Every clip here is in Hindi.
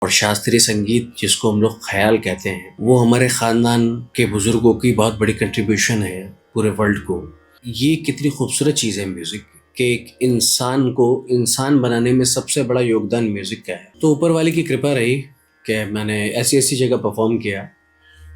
और शास्त्रीय संगीत जिसको हम लोग ख्याल कहते हैं, वो हमारे ख़ानदान के बुज़ुर्गों की बहुत बड़ी कंट्रीब्यूशन है पूरे वर्ल्ड को। ये कितनी खूबसूरत चीज़ है म्यूज़िक कि एक इंसान को इंसान बनाने में सबसे बड़ा योगदान म्यूज़िक का है। तो ऊपर वाले की कृपा रही कि मैंने ऐसी ऐसी जगह परफॉर्म किया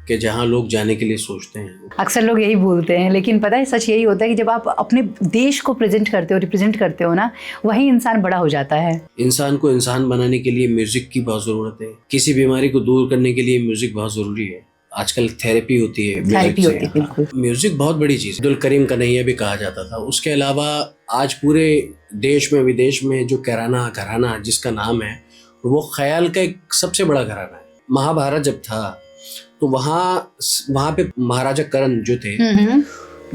कि जहाँ लोग जाने के लिए सोचते हैं। अक्सर लोग यही बोलते हैं, लेकिन पता है सच यही होता है कि जब आप अपने देश को प्रेजेंट करते हो, रिप्रेजेंट करते हो ना, वही इंसान बड़ा हो जाता है। इंसान को इंसान बनाने के लिए म्यूज़िक की बहुत ज़रूरत है। किसी बीमारी को दूर करने के लिए म्यूज़िक बहुत ज़रूरी है। आजकल थेरेपी होती है म्यूज़िक से। बिल्कुल। म्यूज़िक बहुत बड़ी चीज़ है। अब्दुल करीम कन्हैया भी कहा जाता था। उसके अलावा आज पूरे देश में विदेश में जो घराना जिसका नाम है, वो ख्याल का एक सबसे बड़ा घराना है। महाभारत जब था तो वहाँ पे महाराजा कर्ण जो थे,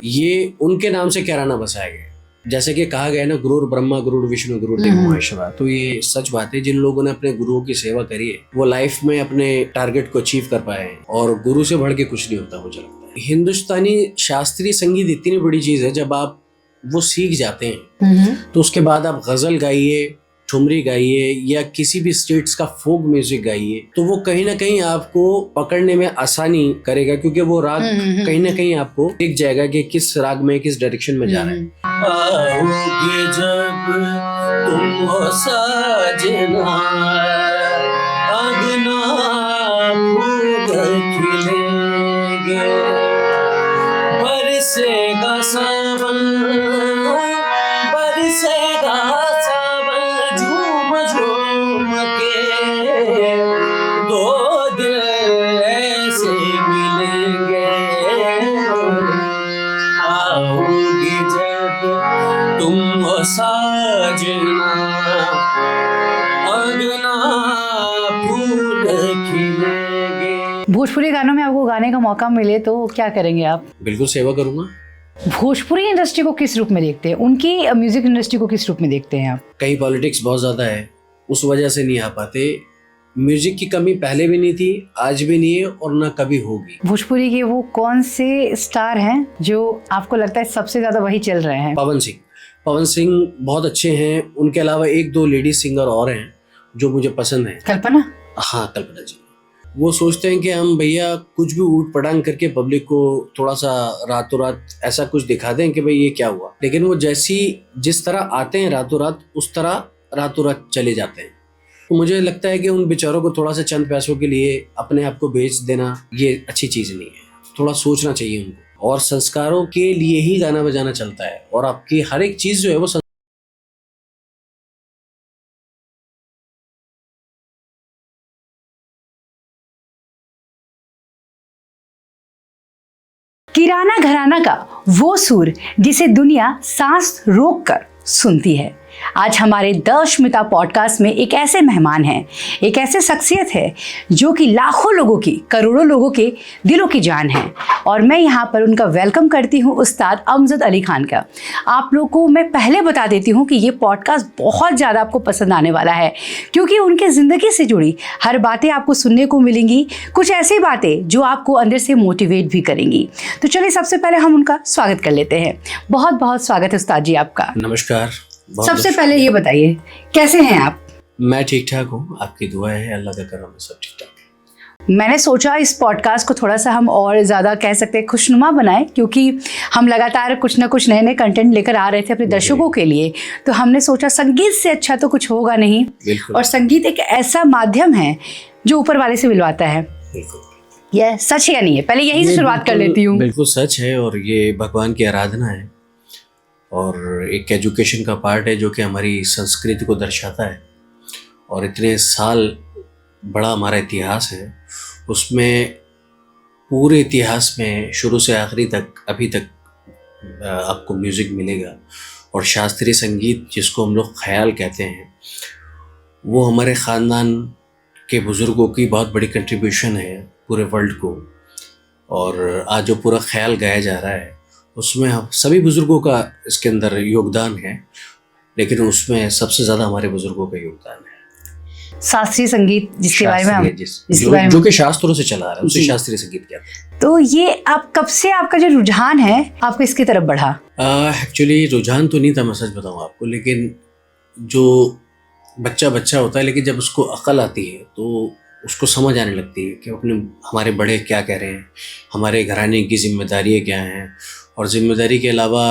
ये उनके नाम से घराना बसाया गया। जैसे कि कहा गया ना, गुरुर ब्रह्मा गुरुर विष्णु गुरुदेव महेश्वरा। तो ये सच बात है। जिन लोगों ने अपने गुरुओं की सेवा करी है वो लाइफ में अपने टारगेट को अचीव कर पाए हैं, और गुरु से बढ़ के कुछ नहीं होता मुझे लगता है। हिंदुस्तानी शास्त्रीय संगीत इतनी बड़ी चीज है, जब आप वो सीख जाते हैं तो उसके बाद आप गजल गाइए, ठुमरी गाइए या किसी भी स्टेट्स का फोक म्यूजिक गाइए, तो वो कहीं ना कहीं आपको पकड़ने में आसानी करेगा, क्योंकि वो राग कहीं ना कहीं आपको दिख जाएगा कि किस राग में किस डायरेक्शन में जा रहा है। आओगे जब तुम हो साजना, अगना फूल खिलेंगे, बरसेगा सावन, बरसेगा सावन, झूम झूम के दो दिल ऐसे मिलेंगे। आओगे जब तुम हो साजना, अगना फूल खिलेंगे। भोजपुरी गानों में आपको गाने का मौका मिले तो क्या करेंगे आप? बिल्कुल सेवा करूंगा। भोजपुरी इंडस्ट्री को किस रूप में देखते हैं? उनकी म्यूजिक इंडस्ट्री को किस रूप में देखते हैं आप? कहीं पॉलिटिक्स बहुत ज़्यादा है, उस वजह से नहीं आ पाते। म्यूजिक की कमी पहले भी नहीं थी, आज भी नहीं है और ना कभी होगी। भोजपुरी के वो कौन से स्टार हैं जो आपको लगता है सबसे ज़्यादा वही चल रहे हैं? पवन सिंह बहुत अच्छे हैं। उनके अलावा एक दो लेडी सिंगर और हैं जो मुझे पसंद हैं। कल्पना? हाँ, कल्पना जी। वो सोचते हैं कि हम भैया कुछ भी ऊट पटांग करके पब्लिक को थोड़ा सा रातों रात ऐसा कुछ दिखा दें कि भाई ये क्या हुआ, लेकिन वो जिस तरह आते हैं रातों रात, उस तरह रातों रात चले जाते हैं। तो मुझे लगता है कि उन बेचारों को थोड़ा सा चंद पैसों के लिए अपने आप को बेच देना ये अच्छी चीज़ नहीं है। थोड़ा सोचना चाहिए उनको, और संस्कारों के लिए ही गाना बजाना चलता है, और आपकी हर एक चीज़ जो है वो किराना घराना का वो सुर जिसे दुनिया सांस रोक कर सुनती है। आज हमारे द स्मिता पॉडकास्ट में एक ऐसे मेहमान हैं, एक ऐसे शख्सियत है जो कि लाखों लोगों की, करोड़ों लोगों के दिलों की जान है। और मैं यहाँ पर उनका वेलकम करती हूँ उस्ताद अमजद अली खान का। आप लोगों को मैं पहले बता देती हूँ कि ये पॉडकास्ट बहुत ज़्यादा आपको पसंद आने वाला है, क्योंकि उनके ज़िंदगी से जुड़ी हर बातें आपको सुनने को मिलेंगी, कुछ ऐसी बातें जो आपको अंदर से मोटिवेट भी करेंगी। तो चलिए सबसे पहले हम उनका स्वागत कर लेते हैं। बहुत बहुत स्वागत है उस्ताद जी आपका। नमस्कार। सबसे पहले ये बताइए कैसे हैं आप? मैं ठीक ठाक हूँ, आपकी दुआ है, अल्लाह का करम है, सब ठीक ठाक है। मैंने सोचा इस पॉडकास्ट को थोड़ा सा हम और ज़्यादा कह सकते हैं खुशनुमा बनाएं, क्योंकि हम लगातार कुछ ना कुछ नए नए कंटेंट लेकर आ रहे थे अपने दर्शकों के लिए। तो हमने सोचा संगीत से अच्छा तो कुछ होगा नहीं, और संगीत एक ऐसा माध्यम है जो ऊपर वाले से मिलवाता है। यह सच है या नहीं है? पहले यही से शुरुआत कर लेती हूँ। बिल्कुल सच है, और ये भगवान की आराधना है और एक एजुकेशन का पार्ट है जो कि हमारी संस्कृति को दर्शाता है। और इतने साल बड़ा हमारा इतिहास है, उसमें पूरे इतिहास में शुरू से आखिरी तक अभी तक आपको म्यूज़िक मिलेगा। और शास्त्रीय संगीत जिसको हम लोग ख्याल कहते हैं, वो हमारे ख़ानदान के बुज़ुर्गों की बहुत बड़ी कंट्रीब्यूशन है पूरे वर्ल्ड को। और आज जो पूरा ख्याल गाया जा रहा है उसमें हम सभी बुज़ुर्गों का इसके अंदर योगदान है, लेकिन उसमें सबसे ज़्यादा हमारे बुज़ुर्गों का योगदान है। शास्त्रीय संगीत जिसके बारे में जो कि शास्त्रों से चला आ रहा है, उसे शास्त्रीय संगीत कहते हैं। तो ये आप कब से आपका जो रुझान है आपको इसकी तरफ बढ़ा? एक्चुअली रुझान तो नहीं था, मैं सच बताऊँ आपको, लेकिन जो बच्चा बच्चा होता है, लेकिन जब उसको अक्ल आती है तो उसको समझ आने लगती है कि अपने हमारे बड़े क्या कह रहे हैं, हमारे घराने की जिम्मेदारियाँ क्या हैं, और ज़िम्मेदारी के अलावा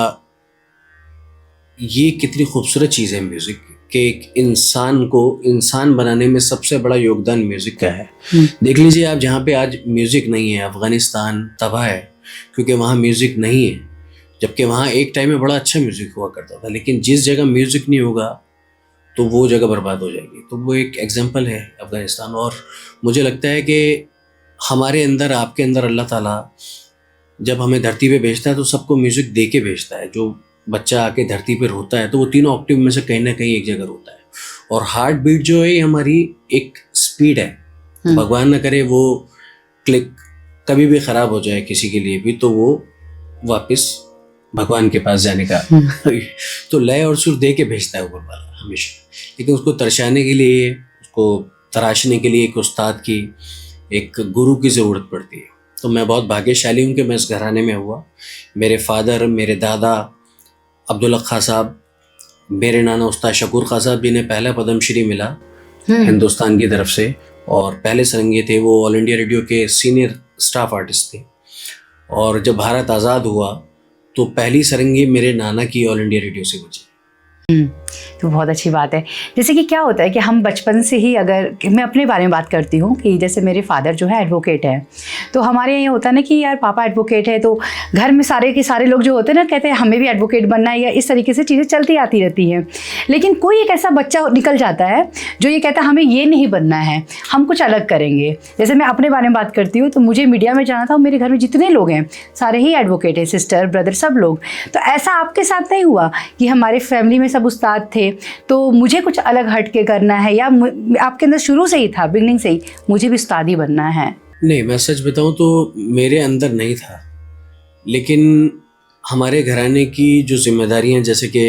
ये कितनी खूबसूरत चीज़ है म्यूज़िक, कि एक इंसान को इंसान बनाने में सबसे बड़ा योगदान म्यूज़िक का है। देख लीजिए आप, जहाँ पे आज म्यूज़िक नहीं है, अफ़गानिस्तान तबाह है क्योंकि वहाँ म्यूज़िक नहीं है, जबकि वहाँ एक टाइम में बड़ा अच्छा म्यूज़िक हुआ करता था। लेकिन जिस जगह म्यूज़िक नहीं होगा तो वो जगह बर्बाद हो जाएगी। तो वो एक एग्जांपल है अफ़गानिस्तान। और मुझे लगता है कि हमारे अंदर, आपके अंदर अल्लाह ताला जब हमें धरती पे भेजता है तो सबको म्यूज़िक दे के भेजता है। जो बच्चा आके धरती पे रोता है तो वो तीनों ऑक्टेव में से कहीं ना कहीं एक जगह रोता है। और हार्ट बीट जो है ये हमारी एक स्पीड है। भगवान न करे वो क्लिक कभी भी ख़राब हो जाए किसी के लिए भी, तो वो वापस भगवान के पास जाने का तो लय और सुर दे के भेजता है ऊपर वाला हमेशा। लेकिन उसको तरसाने के लिए, उसको तराशने के लिए एक उस्ताद की, एक गुरु की ज़रूरत पड़ती है। तो मैं बहुत भाग्यशाली हूँ कि मैं इस घराने में हुआ। मेरे फादर, मेरे दादा अब्दुल्ला खां साहब, मेरे नाना उस्ताद शकूर खां साहब जिन्हें पहला पद्मश्री मिला हिंदुस्तान की तरफ से, और पहले सरंगी थे वो, ऑल इंडिया रेडियो के सीनियर स्टाफ आर्टिस्ट थे। और जब भारत आज़ाद हुआ तो पहली सरंगी मेरे नाना की ऑल इंडिया रेडियो से बची। तो बहुत अच्छी बात है। जैसे कि क्या होता है कि हम बचपन से ही, अगर मैं अपने बारे में बात करती हूँ कि जैसे मेरे फादर जो है एडवोकेट है, तो हमारे यहाँ ये होता है ना कि यार पापा एडवोकेट है तो घर में सारे के सारे लोग जो होते हैं ना कहते हैं हमें भी एडवोकेट बनना है, या इस तरीके से चीज़ें चलती आती रहती हैं। लेकिन कोई एक ऐसा बच्चा निकल जाता है जो ये कहता है हमें ये नहीं बनना है, हम कुछ अलग करेंगे। जैसे मैं अपने बारे में बात करती हूँ तो मुझे मीडिया में जाना था, मेरे घर में जितने लोग हैं सारे ही एडवोकेट हैं, सिस्टर ब्रदर सब लोग। तो ऐसा आपके साथ नहीं हुआ कि हमारे फैमिली में सब उस्ताद थे तो मुझे कुछ अलग हट के करना है, या आपके अंदर शुरू से ही था, बिगनिंग से ही मुझे भी उस्ताद ही बनना है? नहीं, मैं सच बताऊं तो मेरे अंदर नहीं था, लेकिन हमारे घराने की जो जिम्मेदारियां, जैसे कि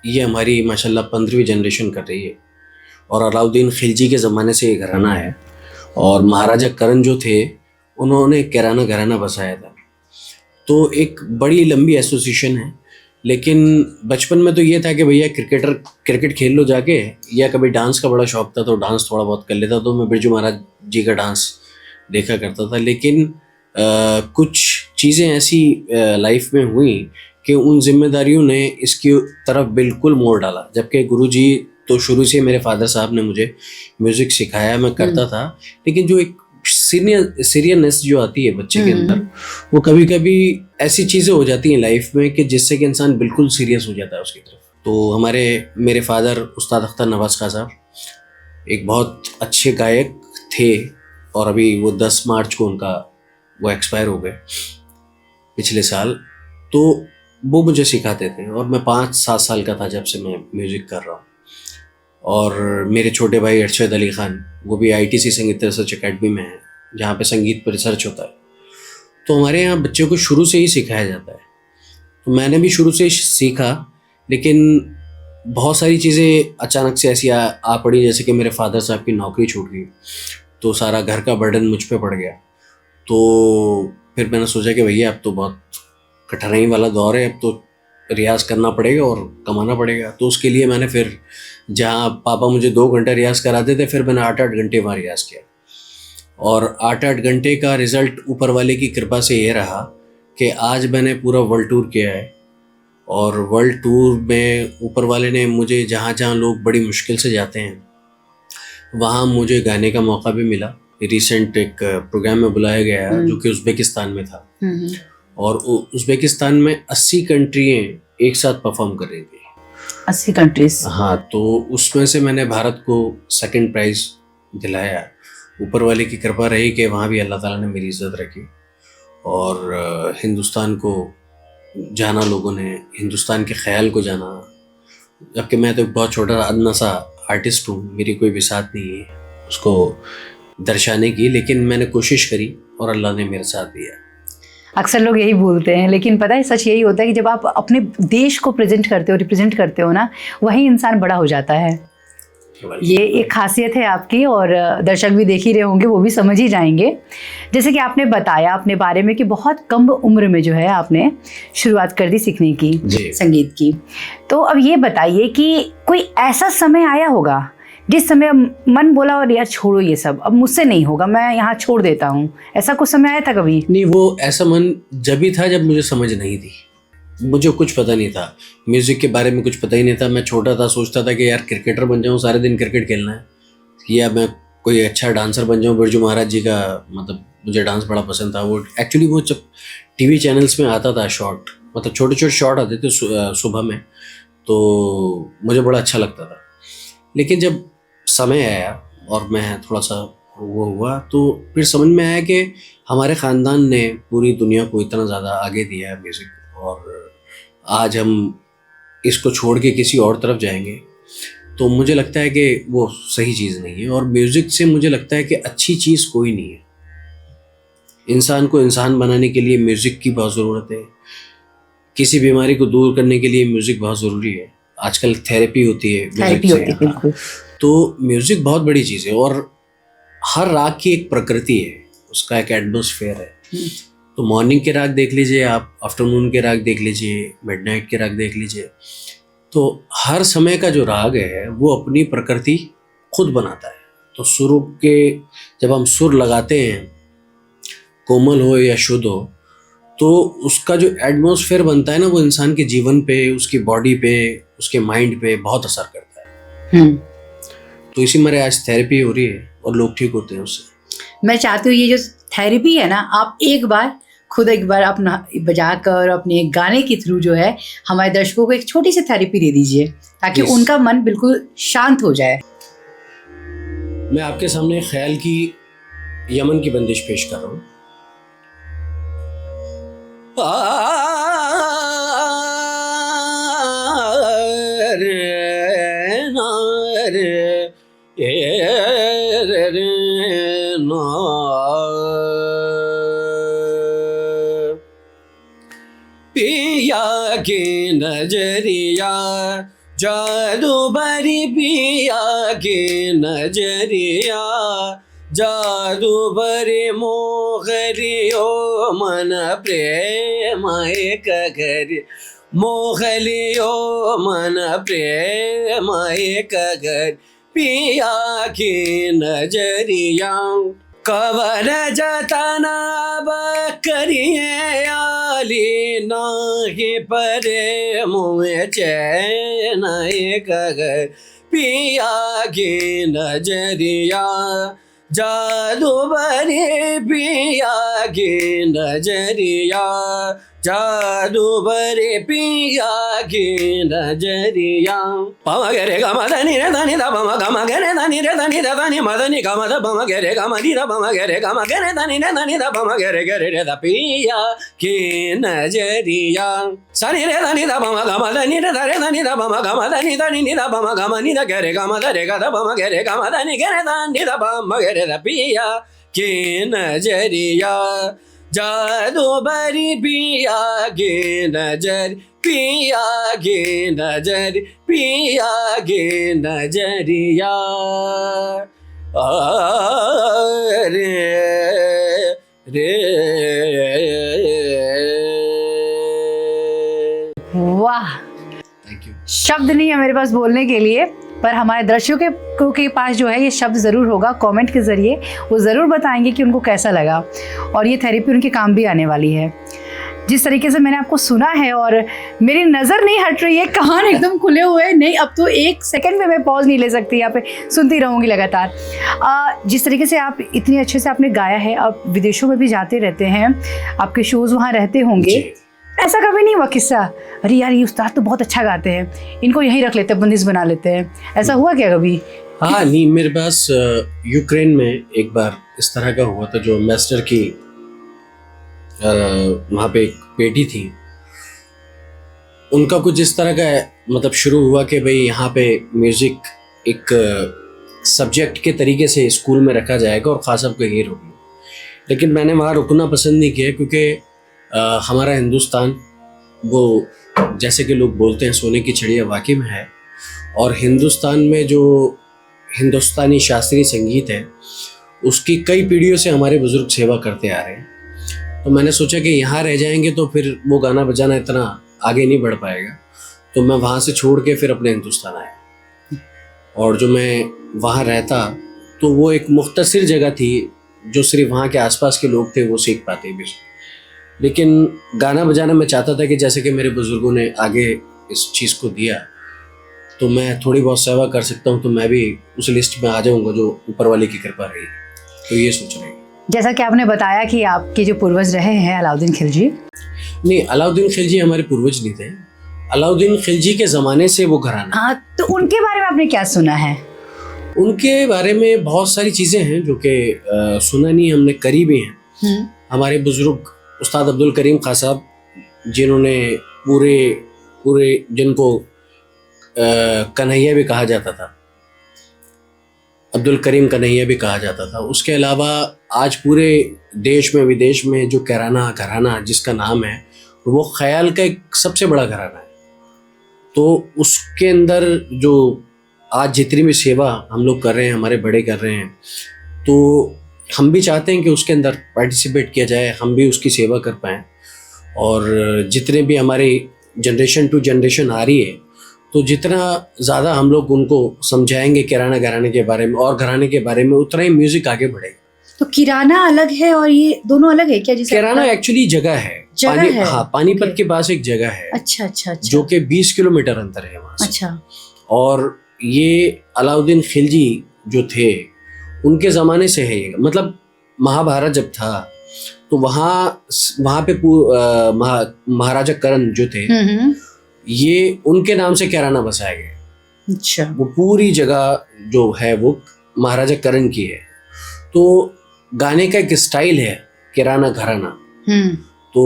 ये हमारी माशाल्लाह 15वीं जनरेशन कर रही है, और अलाउद्दीन खिलजी के ज़माने से ये घराना है, और महाराजा करण जो थे उन्होंने कैराना घराना बसाया था। तो एक बड़ी लंबी एसोसिएशन है। लेकिन बचपन में तो ये था कि भैया क्रिकेट खेल लो जाके, या कभी डांस का बड़ा शौक था तो डांस थोड़ा बहुत कर लेता, तो मैं बिरजू महाराज जी का डांस देखा करता था। लेकिन कुछ चीज़ें ऐसी लाइफ में हुई कि उन जिम्मेदारियों ने इसकी तरफ बिल्कुल मोड़ डाला। जबकि गुरुजी तो शुरू से मेरे फादर साहब ने मुझे म्यूज़िक सिखाया, मैं करता था, लेकिन जो एक सीरियसनेस जो आती है बच्चे के अंदर, वो कभी कभी ऐसी चीज़ें हो जाती हैं लाइफ में कि जिससे कि इंसान बिल्कुल सीरियस हो जाता है उसकी तरफ। तो मेरे फादर उस्ताद अख्तर नवाज़ खां साहब एक बहुत अच्छे गायक थे, और अभी वो 10 मार्च को वो एक्सपायर हो गए पिछले साल। तो वो मुझे सिखाते थे, और मैं 5-7 साल का था जब से मैं म्यूज़िक कर रहा हूँ। और मेरे छोटे भाई अरशद अली ख़ान, वो भी ITC संगीत रिसर्च अकेडमी में है, जहाँ पे संगीत पर रिसर्च होता है। तो हमारे यहाँ बच्चों को शुरू से ही सिखाया जाता है। तो मैंने भी शुरू से सीखा, लेकिन बहुत सारी चीज़ें अचानक से ऐसी आ पड़ी, जैसे कि मेरे फादर साहब की नौकरी छूट गई, तो सारा घर का बर्डन मुझ पे पड़ गया। तो फिर मैंने सोचा कि भैया अब तो बहुत कठिनाई वाला दौर है, अब तो रियाज करना पड़ेगा और कमाना पड़ेगा। तो उसके लिए मैंने फिर, जहाँ पापा मुझे 2 घंटा रियाज कराते थे, फिर मैंने 8-8 घंटे वहाँ रियाज किया। और 8-8 घंटे का रिज़ल्ट ऊपर वाले की कृपा से ये रहा कि आज मैंने पूरा वर्ल्ड टूर किया है। और वर्ल्ड टूर में ऊपर वाले ने मुझे, जहाँ जहाँ लोग बड़ी मुश्किल से जाते हैं वहाँ मुझे गाने का मौका भी मिला। रिसेंट एक प्रोग्राम में बुलाया गया जो कि उज़्बेकिस्तान में था, और उज़्बेकिस्तान में 80 कंट्रियाँ एक साथ परफॉर्म कर रही थी। 80 कंट्रीज? हाँ। तो उसमें से मैंने भारत को 2nd प्राइज़ दिलाया। ऊपर वाले की कृपा रही कि वहाँ भी अल्लाह ताला ने मेरी इज़्ज़त रखी, और हिंदुस्तान को जाना लोगों ने, हिंदुस्तान के ख्याल को जाना। जबकि मैं तो एक बहुत छोटा अदना सा आर्टिस्ट हूँ, मेरी कोई बिसात नहीं है उसको दर्शाने की, लेकिन मैंने कोशिश करी और अल्लाह ने मेरा साथ दिया। अक्सर लोग यही बोलते हैं, लेकिन पता है सच यही होता है कि जब आप अपने देश को प्रेजेंट करते हो, रिप्रेजेंट करते हो ना, वही इंसान बड़ा हो जाता है। ये एक खासियत है आपकी, और दर्शक भी देख ही रहे होंगे, वो भी समझ ही जाएंगे। जैसे कि आपने बताया अपने बारे में कि बहुत कम उम्र में जो है आपने शुरुआत कर दी सीखने की संगीत की। तो अब ये बताइए कि कोई ऐसा समय आया होगा जिस समय मन बोला और यार छोड़ो ये सब, अब मुझसे नहीं होगा, मैं यहाँ छोड़ देता हूँ, ऐसा कुछ समय आया था कभी? नहीं, वो ऐसा मन जब भी था जब मुझे समझ नहीं थी, मुझे कुछ पता नहीं था, म्यूज़िक के बारे में कुछ पता ही नहीं था। मैं छोटा था, सोचता था कि यार क्रिकेटर बन जाऊँ, सारे दिन क्रिकेट खेलना है, या मैं कोई अच्छा डांसर बन जाऊँ। बिरजू महाराज जी का मतलब मुझे डांस बड़ा पसंद था। वो एक्चुअली वो जब टीवी चैनल्स में आता था शॉर्ट, मतलब छोटे छोटे शॉर्ट आते थे सुबह में, तो मुझे बड़ा अच्छा लगता था। लेकिन जब समय आया और मैं थोड़ा सा वो हुआ, तो फिर समझ में आया कि हमारे ख़ानदान ने पूरी दुनिया को इतना ज़्यादा आगे दिया है म्यूज़िक, और आज हम इसको छोड़ के किसी और तरफ जाएंगे तो मुझे लगता है कि वो सही चीज़ नहीं है। और म्यूज़िक से मुझे लगता है कि अच्छी चीज़ कोई नहीं है। इंसान को इंसान बनाने के लिए म्यूज़िक की बहुत ज़रूरत है, किसी बीमारी को दूर करने के लिए म्यूज़िक बहुत ज़रूरी है। आजकल थेरेपी होती है म्यूज़िक से। बिल्कुल। तो म्यूज़िक बहुत बड़ी चीज़ है, और हर राग की एक प्रकृति है, उसका एक एटमॉस्फेयर है। तो मॉर्निंग के राग देख लीजिए आप, आफ्टरनून के राग देख लीजिए, मिडनाइट के राग देख लीजिए, तो हर समय का जो राग है वो अपनी प्रकृति खुद बनाता है। तो सुर के जब हम सुर लगाते हैं, कोमल हो या शुद्ध हो, तो उसका जो एटमॉस्फेयर बनता है ना, वो इंसान के जीवन पे, उसकी बॉडी पे, उसके माइंड पे बहुत असर करता है। तो इसी मेरे आज थेरेपी हो रही है और लोग ठीक होते हैं उससे। मैं चाहती हूँ ये जो थेरेपी है ना, आप एक बार अपना बजाकर अपने गाने के थ्रू जो है हमारे दर्शकों को एक छोटी सी थेरेपी दे दीजिए, ताकि उनका मन बिल्कुल शांत हो जाए। मैं आपके सामने ख्याल की यमन की बंदिश पेश कर रहा हूँ। पिया की नजरिया जादू भरी, पिया की नजरिया जादू भरी, मोहरियो मन प्रेम एक घरी, मोहलियो मन प्रेम एक घरी, पिया की नजरिया कवर जतना बकरिए आली, नाही परे मुँह चैन एक घर, पिया की नजरिया जादू भरी, पिया की नजरिया जादू भरे, पिया की नजरिया। पम गरे ग मदनी रे धनी द पम ग म गरे धनी रे धनी द धनी मदनी ग मद पम गरे ग मदी द पम गरे ग म गरे धनी रे धनी द पम गरे गरे रे द, पिया की नजरिया सनी रे धनी द पम ग मदनी रे धरे धनी द पम ग मदनी धनी नि द पम ग मनी द गरे ग मद रे ग द पम गरे ग मदनी गरे धनी द पम गरे द, पिया की नजरिया जादू भरी, पिया की नजर, पिया की नजर, पिया की नजरिया रे रे। वाह, थैंक यू। शब्द नहीं है मेरे पास बोलने के लिए, पर हमारे दर्शकों के पास जो है ये शब्द ज़रूर होगा। कमेंट के ज़रिए वो ज़रूर बताएंगे कि उनको कैसा लगा, और ये थेरेपी उनके काम भी आने वाली है। जिस तरीके से मैंने आपको सुना है, और मेरी नज़र नहीं हट रही है, कान एकदम खुले हुए नहीं, अब तो एक सेकंड में मैं पॉज नहीं ले सकती, यहाँ पे सुनती रहूँगी लगातार। जिस तरीके से आप इतनी अच्छे से आपने गाया है, आप विदेशों में भी जाते रहते हैं, आपके शोज़ वहाँ रहते होंगे, ऐसा कभी नहीं हुआ किस्सा, अरे यार ये उस्ताद तो बहुत अच्छा गाते हैं, इनको यहीं रख लेते हैं, बंदिश बना लेते हैं, ऐसा हुआ क्या कभी? हाँ, नहीं, मेरे पास यूक्रेन में एक बार इस तरह का हुआ था। जो एम्बेसडर की वहाँ पे एक बेटी थी, उनका कुछ इस तरह का मतलब शुरू हुआ कि भाई यहाँ पे म्यूज़िक एक सब्जेक्ट के तरीके से स्कूल में रखा जाएगा और ख़ास आपको यही रुकना। लेकिन मैंने वहाँ रुकना पसंद नहीं किया, क्योंकि हमारा हिंदुस्तान वो जैसे कि लोग बोलते हैं सोने की चिड़िया वाकई में है, और हिंदुस्तान में जो हिंदुस्तानी शास्त्रीय संगीत है उसकी कई पीढ़ियों से हमारे बुज़ुर्ग सेवा करते आ रहे हैं। तो मैंने सोचा कि यहाँ रह जाएंगे तो फिर वो गाना बजाना इतना आगे नहीं बढ़ पाएगा, तो मैं वहाँ से छोड़ के फिर अपने हिंदुस्तान आया। और जो मैं वहाँ रहता तो वो एक मुख्तसर जगह थी जो सिर्फ वहाँ के आसपास के लोग थे वो सीख पाते भी। लेकिन गाना बजाना मैं चाहता था कि जैसे कि मेरे बुज़ुर्गों ने आगे इस चीज़ को दिया तो मैं थोड़ी बहुत सेवा कर सकता हूँ, तो मैं भी उस लिस्ट में आ जाऊँगा जो ऊपर वाले की कृपा रही। तो ये सोच रहे हैं। जैसा कि आपने बताया कि आपके जो पूर्वज रहे हैं अलाउद्दीन खिलजी। नहीं, अलाउद्दीन खिलजी हमारे पूर्वज नहीं थे। अलाउद्दीन खिलजी के ज़माने से वो घराना। हाँ, तो उनके बारे में आपने क्या सुना है? उनके बारे में बहुत सारी चीज़ें हैं जो कि सुना नहीं, हमने करी भी हैं। हमारे बुज़ुर्ग उस्ताद अब्दुल करीम खां साहब, जिन्होंने पूरे जिनको कन्हैया भी कहा जाता था, अब्दुल करीम कन्हैया भी कहा जाता था। उसके अलावा आज पूरे देश में विदेश में जो घराना जिसका नाम है वो ख्याल का एक सबसे बड़ा घराना है। तो उसके अंदर जो आज जितनी भी सेवा हम लोग कर रहे हैं, हमारे बड़े कर रहे हैं, तो हम भी चाहते हैं कि उसके अंदर पार्टिसिपेट किया जाए, हम भी उसकी सेवा कर पाएँ। और जितने भी हमारी जनरेशन टू जनरेशन आ रही है, तो जितना ज़्यादा हम लोग उनको समझाएंगे किराना घराने के बारे में और घराने के बारे में, उतना ही म्यूज़िक आगे बढ़ेगा। तो किराना अलग है और ये दोनों अलग है क्या? जिसे किराना एक्चुअली जगह है, हाँ, पानीपत के पास एक जगह है। अच्छा अच्छा अच्छा। जो कि 20 किलोमीटर अंतर है वहाँ से। अच्छा। और ये अलाउद्दीन खिलजी जो थे उनके ज़माने से है ये। मतलब महाभारत जब था तो वहाँ पे महाराजा करण जो थे, ये उनके नाम से किराना बसाया गया। अच्छा। वो पूरी जगह जो है वो महाराजा करण की है। तो गाने का एक स्टाइल है किराना घराना। तो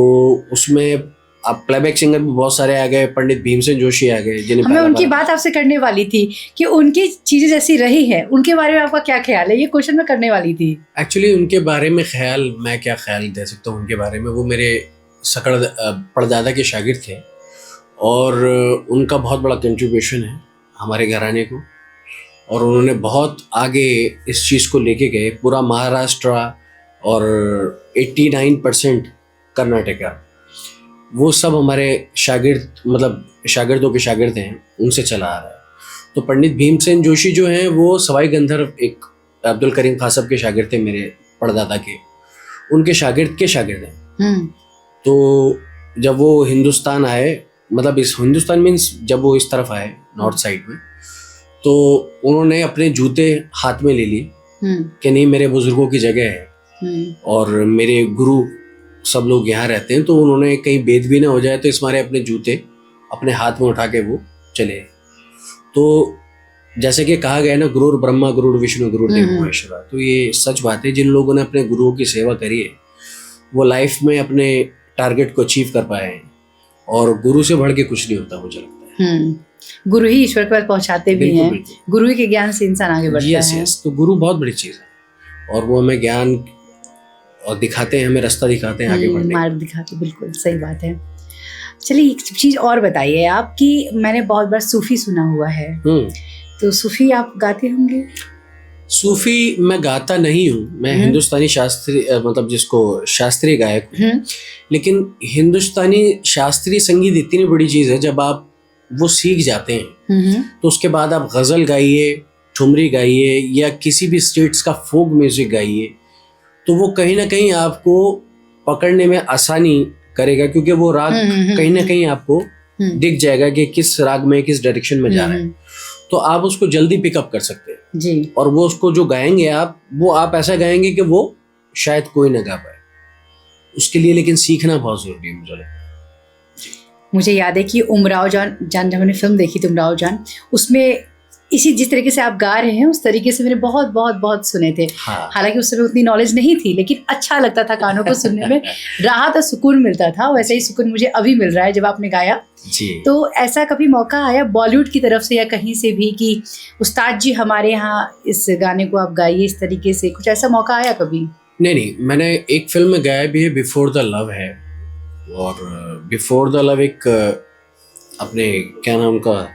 उसमें अब प्लेबैक सिंगर भी बहुत सारे आ गए, पंडित भीमसेन जोशी आ गए, जिन्हें मैं उनकी बात आपसे करने वाली थी कि उनकी चीजें जैसी रही है, उनके बारे में आपका क्या ख्याल है? ये क्वेश्चन मैं करने वाली थी। एक्चुअली उनके बारे में ख्याल, मैं क्या ख्याल दे सकता हूँ उनके बारे में। वो मेरे पड़दादा के शागिर्द थे और उनका बहुत बड़ा कंट्रीब्यूशन है हमारे घराने को, और उन्होंने बहुत आगे इस चीज़ को लेके गए। पूरा महाराष्ट्र और 89% कर्नाटका, वो सब हमारे शागिर्द, मतलब शागिर्दों के शागिर्द हैं, उनसे चला आ रहा है। तो पंडित भीमसेन जोशी जो हैं वो सवाई गंधर्व एक अब्दुल करीम खां साहब के शागिर्द थे, मेरे पड़दादा के, उनके शागिर्द के शागिर्द हैं। तो जब वो हिंदुस्तान आए, मतलब इस हिंदुस्तान मीन्स जब वो इस तरफ आए नॉर्थ साइड में, तो उन्होंने अपने जूते हाथ में ले लिए कि नहीं, मेरे बुजुर्गों की जगह है और मेरे गुरु सब लोग यहाँ रहते हैं, तो उन्होंने कहीं भेद भी ना हो जाए, तो इस मारे अपने जूते अपने हाथ में उठा के वो चले। तो जैसे कि कहा गया ना, गुरुर ब्रह्मा गुरुर विष्णु गुरुर देवो महेश्वरा, तो ये सच बात है। जिन लोगों ने अपने गुरुओं की सेवा करी है वो लाइफ में अपने टारगेट को अचीव कर पाए हैं, और गुरु से बढ़ के कुछ नहीं होता, मुझे लगता है। गुरु ही ईश्वर के पास पहुंचाते भी हैं। गुरु के ज्ञान से इंसान आगे बढ़ता है। तो गुरु बहुत बड़ी चीज़ है, और वो हमें ज्ञान और दिखाते हैं, हमें रास्ता दिखाते हैं आगे बढ़ने का, मार्ग दिखाते। बिल्कुल सही बात है। चलिए एक चीज़ और बताइए आप, कि मैंने बहुत बार सूफी सुना हुआ है, तो सूफी आप गाते होंगे? सूफी मैं गाता नहीं हूँ, मैं हिंदुस्तानी शास्त्रीय, मतलब जिसको शास्त्रीय गायक हूँ। लेकिन हिंदुस्तानी शास्त्रीय संगीत इतनी बड़ी चीज़ है, जब आप वो सीख जाते हैं तो उसके बाद आप गज़ल गाइए, ठुमरी गाइए, या किसी भी स्टेट्स का फोक म्यूजिक गाइए, तो वो कहीं ना कहीं आपको पकड़ने में आसानी करेगा, क्योंकि वो राग कहीं ना कहीं आपको दिख जाएगा कि किस राग में, किस डायरेक्शन में जा रहा है, तो आप उसको जल्दी पिकअप कर सकते हैं जी। और वो उसको जो गाएंगे आप, वो आप ऐसा गाएंगे कि वो शायद कोई ना गा पाए। उसके लिए लेकिन सीखना बहुत ज़रूरी है, मुझे लगता है। मुझे याद है कि उमराव जान जब मैंने फिल्म देखी थी उमराव जान, उसमें इसी जिस तरीके से आप गा रहे हैं उस तरीके से मैंने बहुत बहुत बहुत सुने थे। हाँ। हालांकि उस समय उतनी नॉलेज नहीं थी, लेकिन अच्छा लगता था कानों को सुनने में, राहत और सुकून मिलता था। वैसे ही सुकून मुझे अभी मिल रहा है जब आपने गाया जी। तो ऐसा कभी मौका आया बॉलीवुड की तरफ से या कहीं से भी कि उस्ताद जी हमारे यहाँ इस गाने को आप गाइए इस तरीके से, कुछ ऐसा मौका आया कभी? नहीं, मैंने एक फिल्म में गाया भी है, बिफोर द लव है, और बिफोर द लव एक अपने क्या नाम का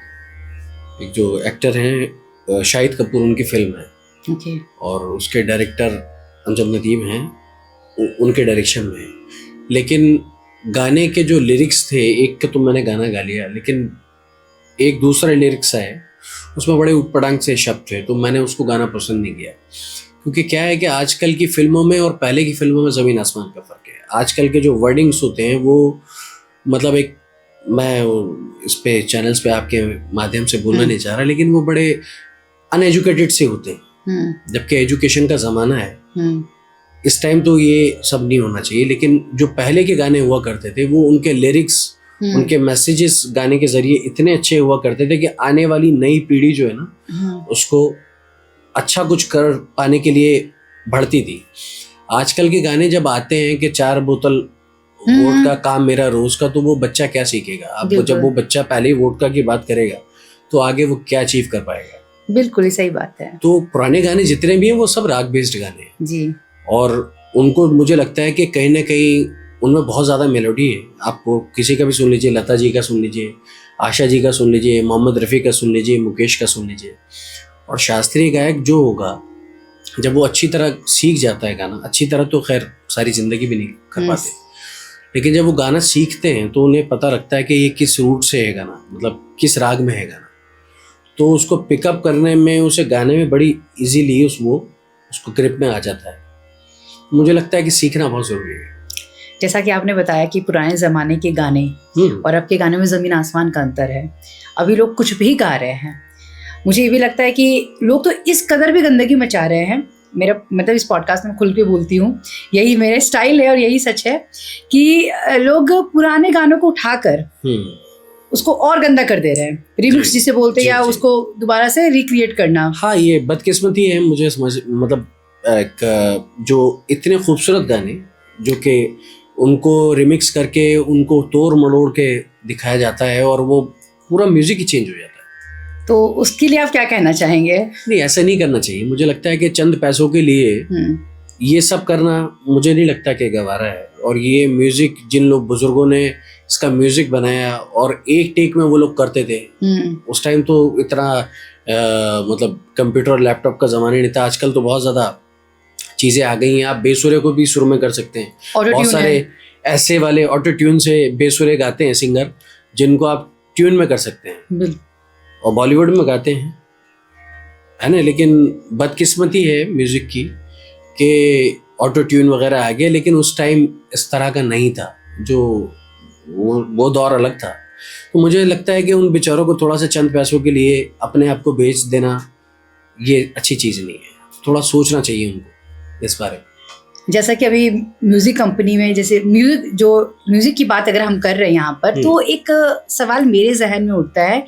एक जो एक्टर हैं शाहिद कपूर, उनकी फिल्म है और उसके डायरेक्टर अमजद नदीम हैं, उनके डायरेक्शन में है। लेकिन गाने के जो लिरिक्स थे, एक का तो मैंने गाना गा लिया, लेकिन एक दूसरा लिरिक्स है उसमें बड़े उटपटांग से शब्द थे, तो मैंने उसको गाना पसंद नहीं किया। क्योंकि क्या है कि आजकल की फिल्मों में और पहले की फिल्मों में ज़मीन आसमान का फ़र्क है। आजकल के जो वर्डिंग्स होते हैं वो मतलब एक, मैं इस पे चैनल्स पे आपके माध्यम से बोलना नहीं चाह रहा, लेकिन वो बड़े अनएजुकेटेड से होते हैं, जबकि एजुकेशन का ज़माना है। इस टाइम तो ये सब नहीं होना चाहिए, लेकिन जो पहले के गाने हुआ करते थे वो उनके लिरिक्स, उनके मैसेजेस गाने के जरिए इतने अच्छे हुआ करते थे कि आने वाली नई पीढ़ी जो है ना उसको अच्छा कुछ कर पाने के लिए बढ़ती थी। आजकल के गाने जब आते हैं कि 4 बोतल वोडका काम मेरा रोज का, तो वो बच्चा क्या सीखेगा? अब जब वो बच्चा पहले ही वोडका की बात करेगा तो आगे वो क्या अचीव कर पाएगा? बिल्कुल ही सही बात है। तो पुराने गाने जितने भी हैं वो सब राग बेस्ड गाने हैं जी, और उनको मुझे लगता है कि कहीं ना कहीं उनमें बहुत ज़्यादा मेलोडी है। आपको किसी का भी सुन लीजिए, लता जी का सुन लीजिए, आशा जी का सुन लीजिए, मोहम्मद रफ़ी का सुन लीजिए, मुकेश का सुन लीजिए। और शास्त्रीय गायक जो होगा, जब वो अच्छी तरह सीख जाता है गाना, अच्छी तरह तो खैर सारी ज़िंदगी भी नहीं कर पाते, लेकिन जब वो गाना सीखते हैं तो उन्हें पता लगता है कि ये किस रूट से है गाना, मतलब किस राग में है गाना, तो उसको पिकअप करने में, उसे गाने में बड़ी इजीली उसको ग्रिप में आ जाता है। मुझे लगता है कि सीखना बहुत ज़रूरी है। जैसा कि आपने बताया कि पुराने ज़माने के गाने और अब के गाने में ज़मीन आसमान का अंतर है। अभी लोग कुछ भी गा रहे हैं। मुझे ये भी लगता है कि लोग तो इस कदर भी गंदगी मचा रहे हैं। मेरा मतलब इस पॉडकास्ट में खुल के बोलती हूँ, यही मेरे स्टाइल है और यही सच है कि लोग पुराने गानों को उठाकर उसको और गंदा कर दे रहे हैं, रिमिक्स जिसे बोलते हैं, या उसको दोबारा से रिक्रिएट करना। हाँ, ये बदकिस्मती है मुझे समझ, मतलब जो इतने खूबसूरत गाने जो कि उनको रिमिक्स करके उनको तोड़ मड़ोड़ के दिखाया जाता है और वो पूरा म्यूजिक ही चेंज हो जाता है। तो उसके लिए आप क्या कहना चाहेंगे? नहीं, ऐसा नहीं करना चाहिए। मुझे लगता है कि चंद पैसों के लिए ये सब करना मुझे नहीं लगता कि गवारा है। और ये म्यूजिक जिन लोग बुजुर्गों ने इसका म्यूजिक बनाया और एक टेक में वो लोग करते थे, उस टाइम तो इतना मतलब कंप्यूटर और लैपटॉप का ज़माना नहीं था। आजकल तो बहुत ज़्यादा चीज़ें आ गई हैं, आप बेसुरे को भी सुर में कर सकते हैं। बहुत सारे ऐसे वाले ऑटो ट्यून से बेसुरे गाते हैं सिंगर, जिनको आप ट्यून में कर सकते हैं और बॉलीवुड में गाते हैं, है ना। लेकिन बदकिस्मती है म्यूज़िक की कि ऑटो ट्यून वगैरह आ गया, लेकिन उस टाइम इस तरह का नहीं था, जो वो दौर अलग था। तो मुझे लगता है कि उन बेचारों को थोड़ा सा चंद पैसों के लिए अपने आप को बेच देना ये अच्छी चीज़ नहीं है। थोड़ा सोचना चाहिए उनको इस बारे में। जैसा कि अभी म्यूजिक कंपनी में, जैसे म्यूजिक की बात अगर हम कर रहे हैं यहाँ पर, तो एक सवाल मेरे जहन में उठता है,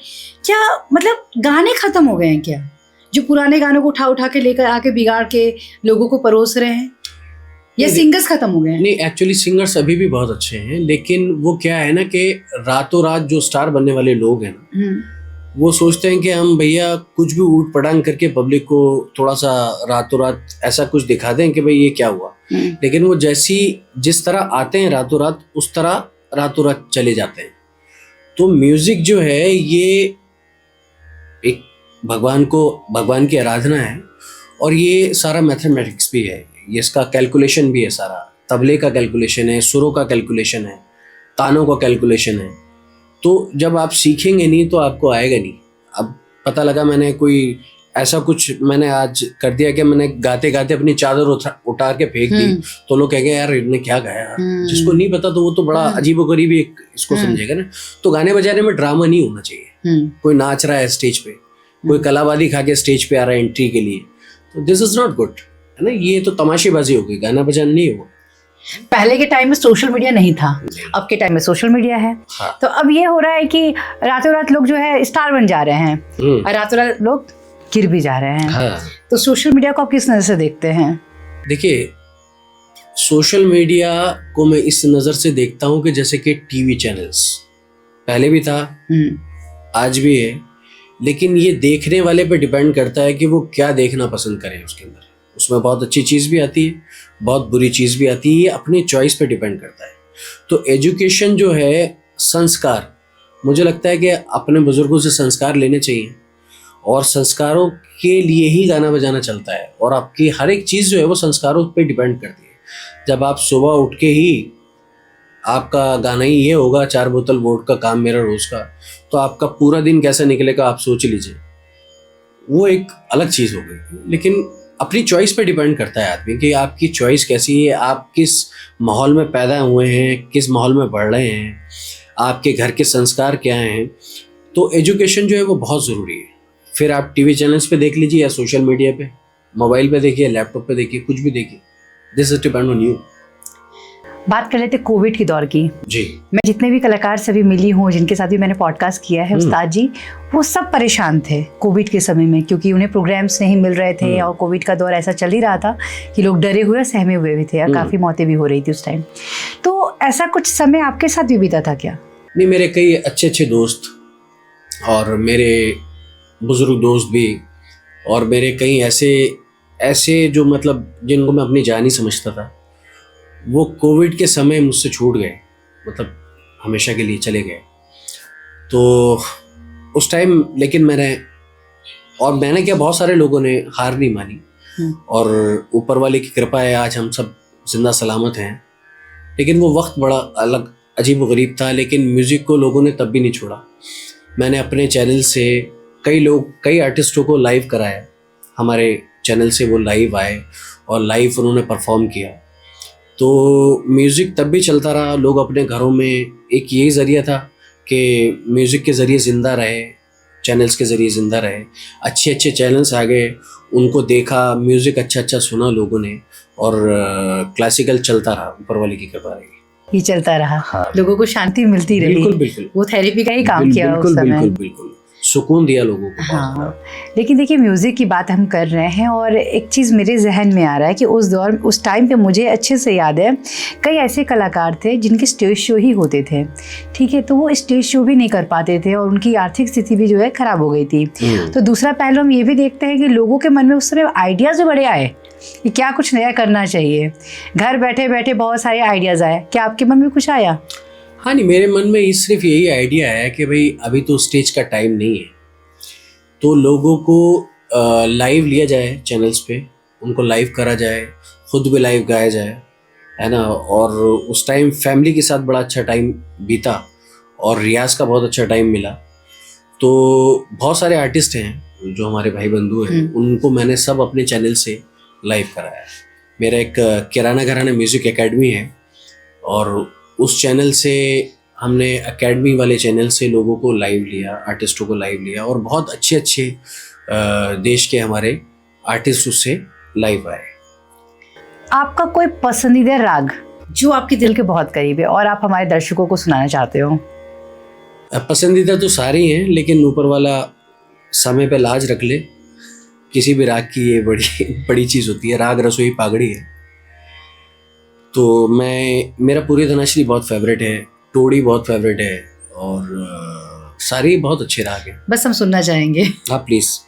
क्या मतलब गाने खत्म हो गए हैं क्या? जो पुराने गानों को उठा के लेकर आके बिगाड़ के लोगों को परोस रहे हैं, या सिंगर्स खत्म हो गए हैं? नहीं, एक्चुअली सिंगर्स अभी भी बहुत अच्छे हैं, लेकिन वो क्या है ना कि रातों रात जो स्टार बनने वाले लोग हैं ना, वो सोचते हैं कि हम भैया कुछ भी ऊट पटांग करके पब्लिक को थोड़ा सा रातों रात ऐसा कुछ दिखा दें कि भाई ये क्या हुआ। लेकिन वो जिस तरह आते हैं रातों रात, उस तरह रातों रात चले जाते हैं। तो म्यूजिक जो है ये एक भगवान की आराधना है, और ये सारा मैथमेटिक्स भी है, ये इसका कैलकुलेशन भी है, सारा तबले का कैलकुलेशन है, सुरों का कैलकुलेशन है, तानों का कैलकुलेशन है। तो जब आप सीखेंगे नहीं तो आपको आएगा नहीं। अब पता लगा मैंने कोई ऐसा कुछ मैंने आज कर दिया कि मैंने गाते गाते अपनी चादर उतार के फेंक दी, तो लोग कहेंगे यार इन्होंने क्या गाया। जिसको नहीं पता तो वो तो बड़ा अजीबोगरीब इसको समझेगा ना। तो गाने बजाने में ड्रामा नहीं होना चाहिए। कोई नाच रहा है स्टेज पे, कोई कलाबाजी खा के स्टेज पे आ रहा है एंट्री के लिए, तो दिस इज नॉट गुड, है ना। ये तो तमाशेबाजी हो गई, गाना बजाना नहीं हुआ। पहले के टाइम में सोशल मीडिया नहीं था, अब के टाइम में सोशल मीडिया है। हाँ। तो अब ये हो रहा है कि रातों रात लोग जो है स्टार बन जा रहे हैं और रातों रात लोग गिर भी जा रहे हैं। हाँ। तो सोशल मीडिया को आप किस नज़र से देखते हैं? देखिए, सोशल मीडिया को मैं इस नज़र से देखता हूँ कि जैसे कि टीवी चैनल्स पहले भी था, आज भी है, लेकिन ये देखने वाले पे डिपेंड करता है कि वो क्या देखना पसंद करें। उसके अंदर उसमें बहुत अच्छी चीज़ भी आती है, बहुत बुरी चीज़ भी आती है, ये अपनी चॉइस पे डिपेंड करता है। तो एजुकेशन जो है, संस्कार, मुझे लगता है कि अपने बुजुर्गों से संस्कार लेने चाहिए, और संस्कारों के लिए ही गाना बजाना चलता है, और आपकी हर एक चीज़ जो है वो संस्कारों पे डिपेंड करती है। जब आप सुबह उठ के ही आपका गाना ही ये होगा 4 बोतल वोडका काम मेरा रोज़ का, तो आपका पूरा दिन कैसा निकलेगा आप सोच लीजिए। वो एक अलग चीज़ हो गई। लेकिन अपनी चॉइस पे डिपेंड करता है आदमी कि आपकी चॉइस कैसी है, आप किस माहौल में पैदा हुए हैं, किस माहौल में बढ़ रहे हैं, आपके घर के संस्कार क्या हैं। तो एजुकेशन जो है वो बहुत ज़रूरी है। फिर आप टीवी चैनल्स पे देख लीजिए या सोशल मीडिया पे, मोबाइल पे देखिए, लैपटॉप पे देखिए, कुछ भी देखिए, this is depend on you. बात कर लेते कोविड के दौर की। जी। मैं जितने भी कलाकार से भी मिली हूँ, जिनके साथ भी मैंने पॉडकास्ट किया है, उस्ताद जी, वो सब परेशान थे कोविड के समय में, क्योंकि उन्हें प्रोग्राम्स नहीं मिल रहे थे और कोविड का दौर ऐसा चल ही रहा था कि लोग डरे हुए सहमे हुए भी थे और काफ़ी मौतें भी हो रही थी उस टाइम। तो ऐसा कुछ समय आपके साथ भी बीता था क्या? नहीं, मेरे कई अच्छे अच्छे दोस्त और मेरे बुजुर्ग दोस्त भी, और मेरे कई ऐसे जो मतलब जिनको मैं अपनी जान ही समझता था, वो कोविड के समय मुझसे छूट गए, मतलब हमेशा के लिए चले गए। तो उस टाइम लेकिन मैंने क्या, बहुत सारे लोगों ने हार नहीं मानी और ऊपर वाले की कृपा है आज हम सब जिंदा सलामत हैं। लेकिन वो वक्त बड़ा अलग अजीब व गरीब था, लेकिन म्यूज़िक को लोगों ने तब भी नहीं छोड़ा। मैंने अपने चैनल से कई आर्टिस्टों को लाइव कराया, हमारे चैनल से वो लाइव आए और लाइव उन्होंने परफॉर्म किया। तो म्यूज़िक तब भी चलता रहा, लोग अपने घरों में, एक यही ज़रिया था कि म्यूज़िक के ज़रिए ज़िंदा रहे, चैनल्स के ज़रिए ज़िंदा रहे। अच्छे अच्छे चैनल्स आ गए, उनको देखा, म्यूज़िक अच्छा अच्छा सुना लोगों ने, और क्लासिकल चलता रहा, ऊपर वाले की कृपा रही। ये चलता रहा। हाँ। लोगों को शांति मिलती रही। बिल्कुल बिल्कुल, वो थेरेपी का ही काम किया उस समय। बिल्कुल बिल्कुल, सुकून दिया लोगों को। हाँ, लेकिन देखिए म्यूज़िक की बात हम कर रहे हैं और एक चीज़ मेरे जहन में आ रहा है कि उस टाइम पे मुझे अच्छे से याद है, कई ऐसे कलाकार थे जिनके स्टेज शो ही होते थे, ठीक है, तो वो स्टेज शो भी नहीं कर पाते थे और उनकी आर्थिक स्थिति भी जो है ख़राब हो गई थी। तो दूसरा पहलू हम ये भी देखते हैं कि लोगों के मन में उस समय आइडियाज़ भी बड़े आए कि क्या कुछ नया करना चाहिए, घर बैठे बैठे बहुत सारे आइडियाज़ आए। क्या आपके मन में कुछ आया? हाँ नहीं, मेरे मन में सिर्फ यही आइडिया है कि भाई अभी तो स्टेज का टाइम नहीं है, तो लोगों को लाइव लिया जाए चैनल्स पे, उनको लाइव करा जाए, खुद भी लाइव गाया जाए, है ना। और उस टाइम फैमिली के साथ बड़ा अच्छा टाइम बीता और रियाज का बहुत अच्छा टाइम मिला। तो बहुत सारे आर्टिस्ट हैं जो हमारे भाई बंधु हैं, उनको मैंने सब अपने चैनल से लाइव कराया। मेरा एक किराना घराना म्यूज़िक एकेडमी है और उस चैनल से हमने एकेडमी वाले चैनल से लोगों को लाइव लिया, आर्टिस्टों को लाइव लिया, और बहुत अच्छे अच्छे देश के हमारे आर्टिस्ट उससे लाइव आए। आपका कोई पसंदीदा राग जो आपके दिल के बहुत करीब है और आप हमारे दर्शकों को सुनाना चाहते हो? पसंदीदा तो सारे ही हैं, लेकिन ऊपर वाला समय पे लाज रख ले, किसी भी राग की ये बड़ी चीज़ होती है। राग रसोई पागड़ी है, तो मेरा पूरी धनाश्री बहुत फेवरेट है, टोड़ी बहुत फेवरेट है, और सारे बहुत अच्छे राग हैं। बस हम सुनना चाहेंगे। हाँ प्लीज।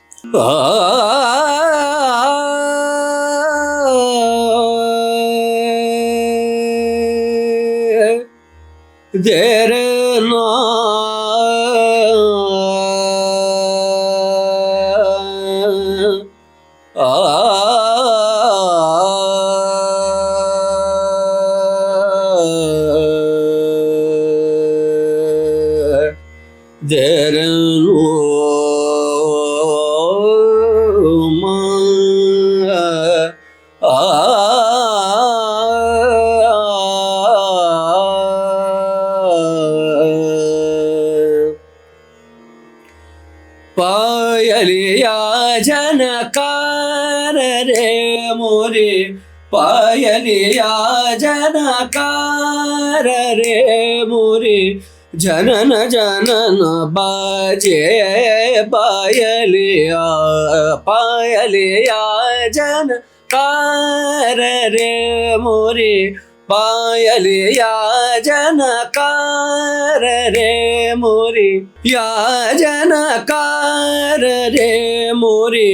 देर ना पायलिया जनकार रे मोरे, पायलिया जनकार रे मोरे, जनन जनन बाजे पायलिया, पायलिया जनकार रे मोरे, पायलिया जनकार रे मोरे, या जनकार रे मोरे,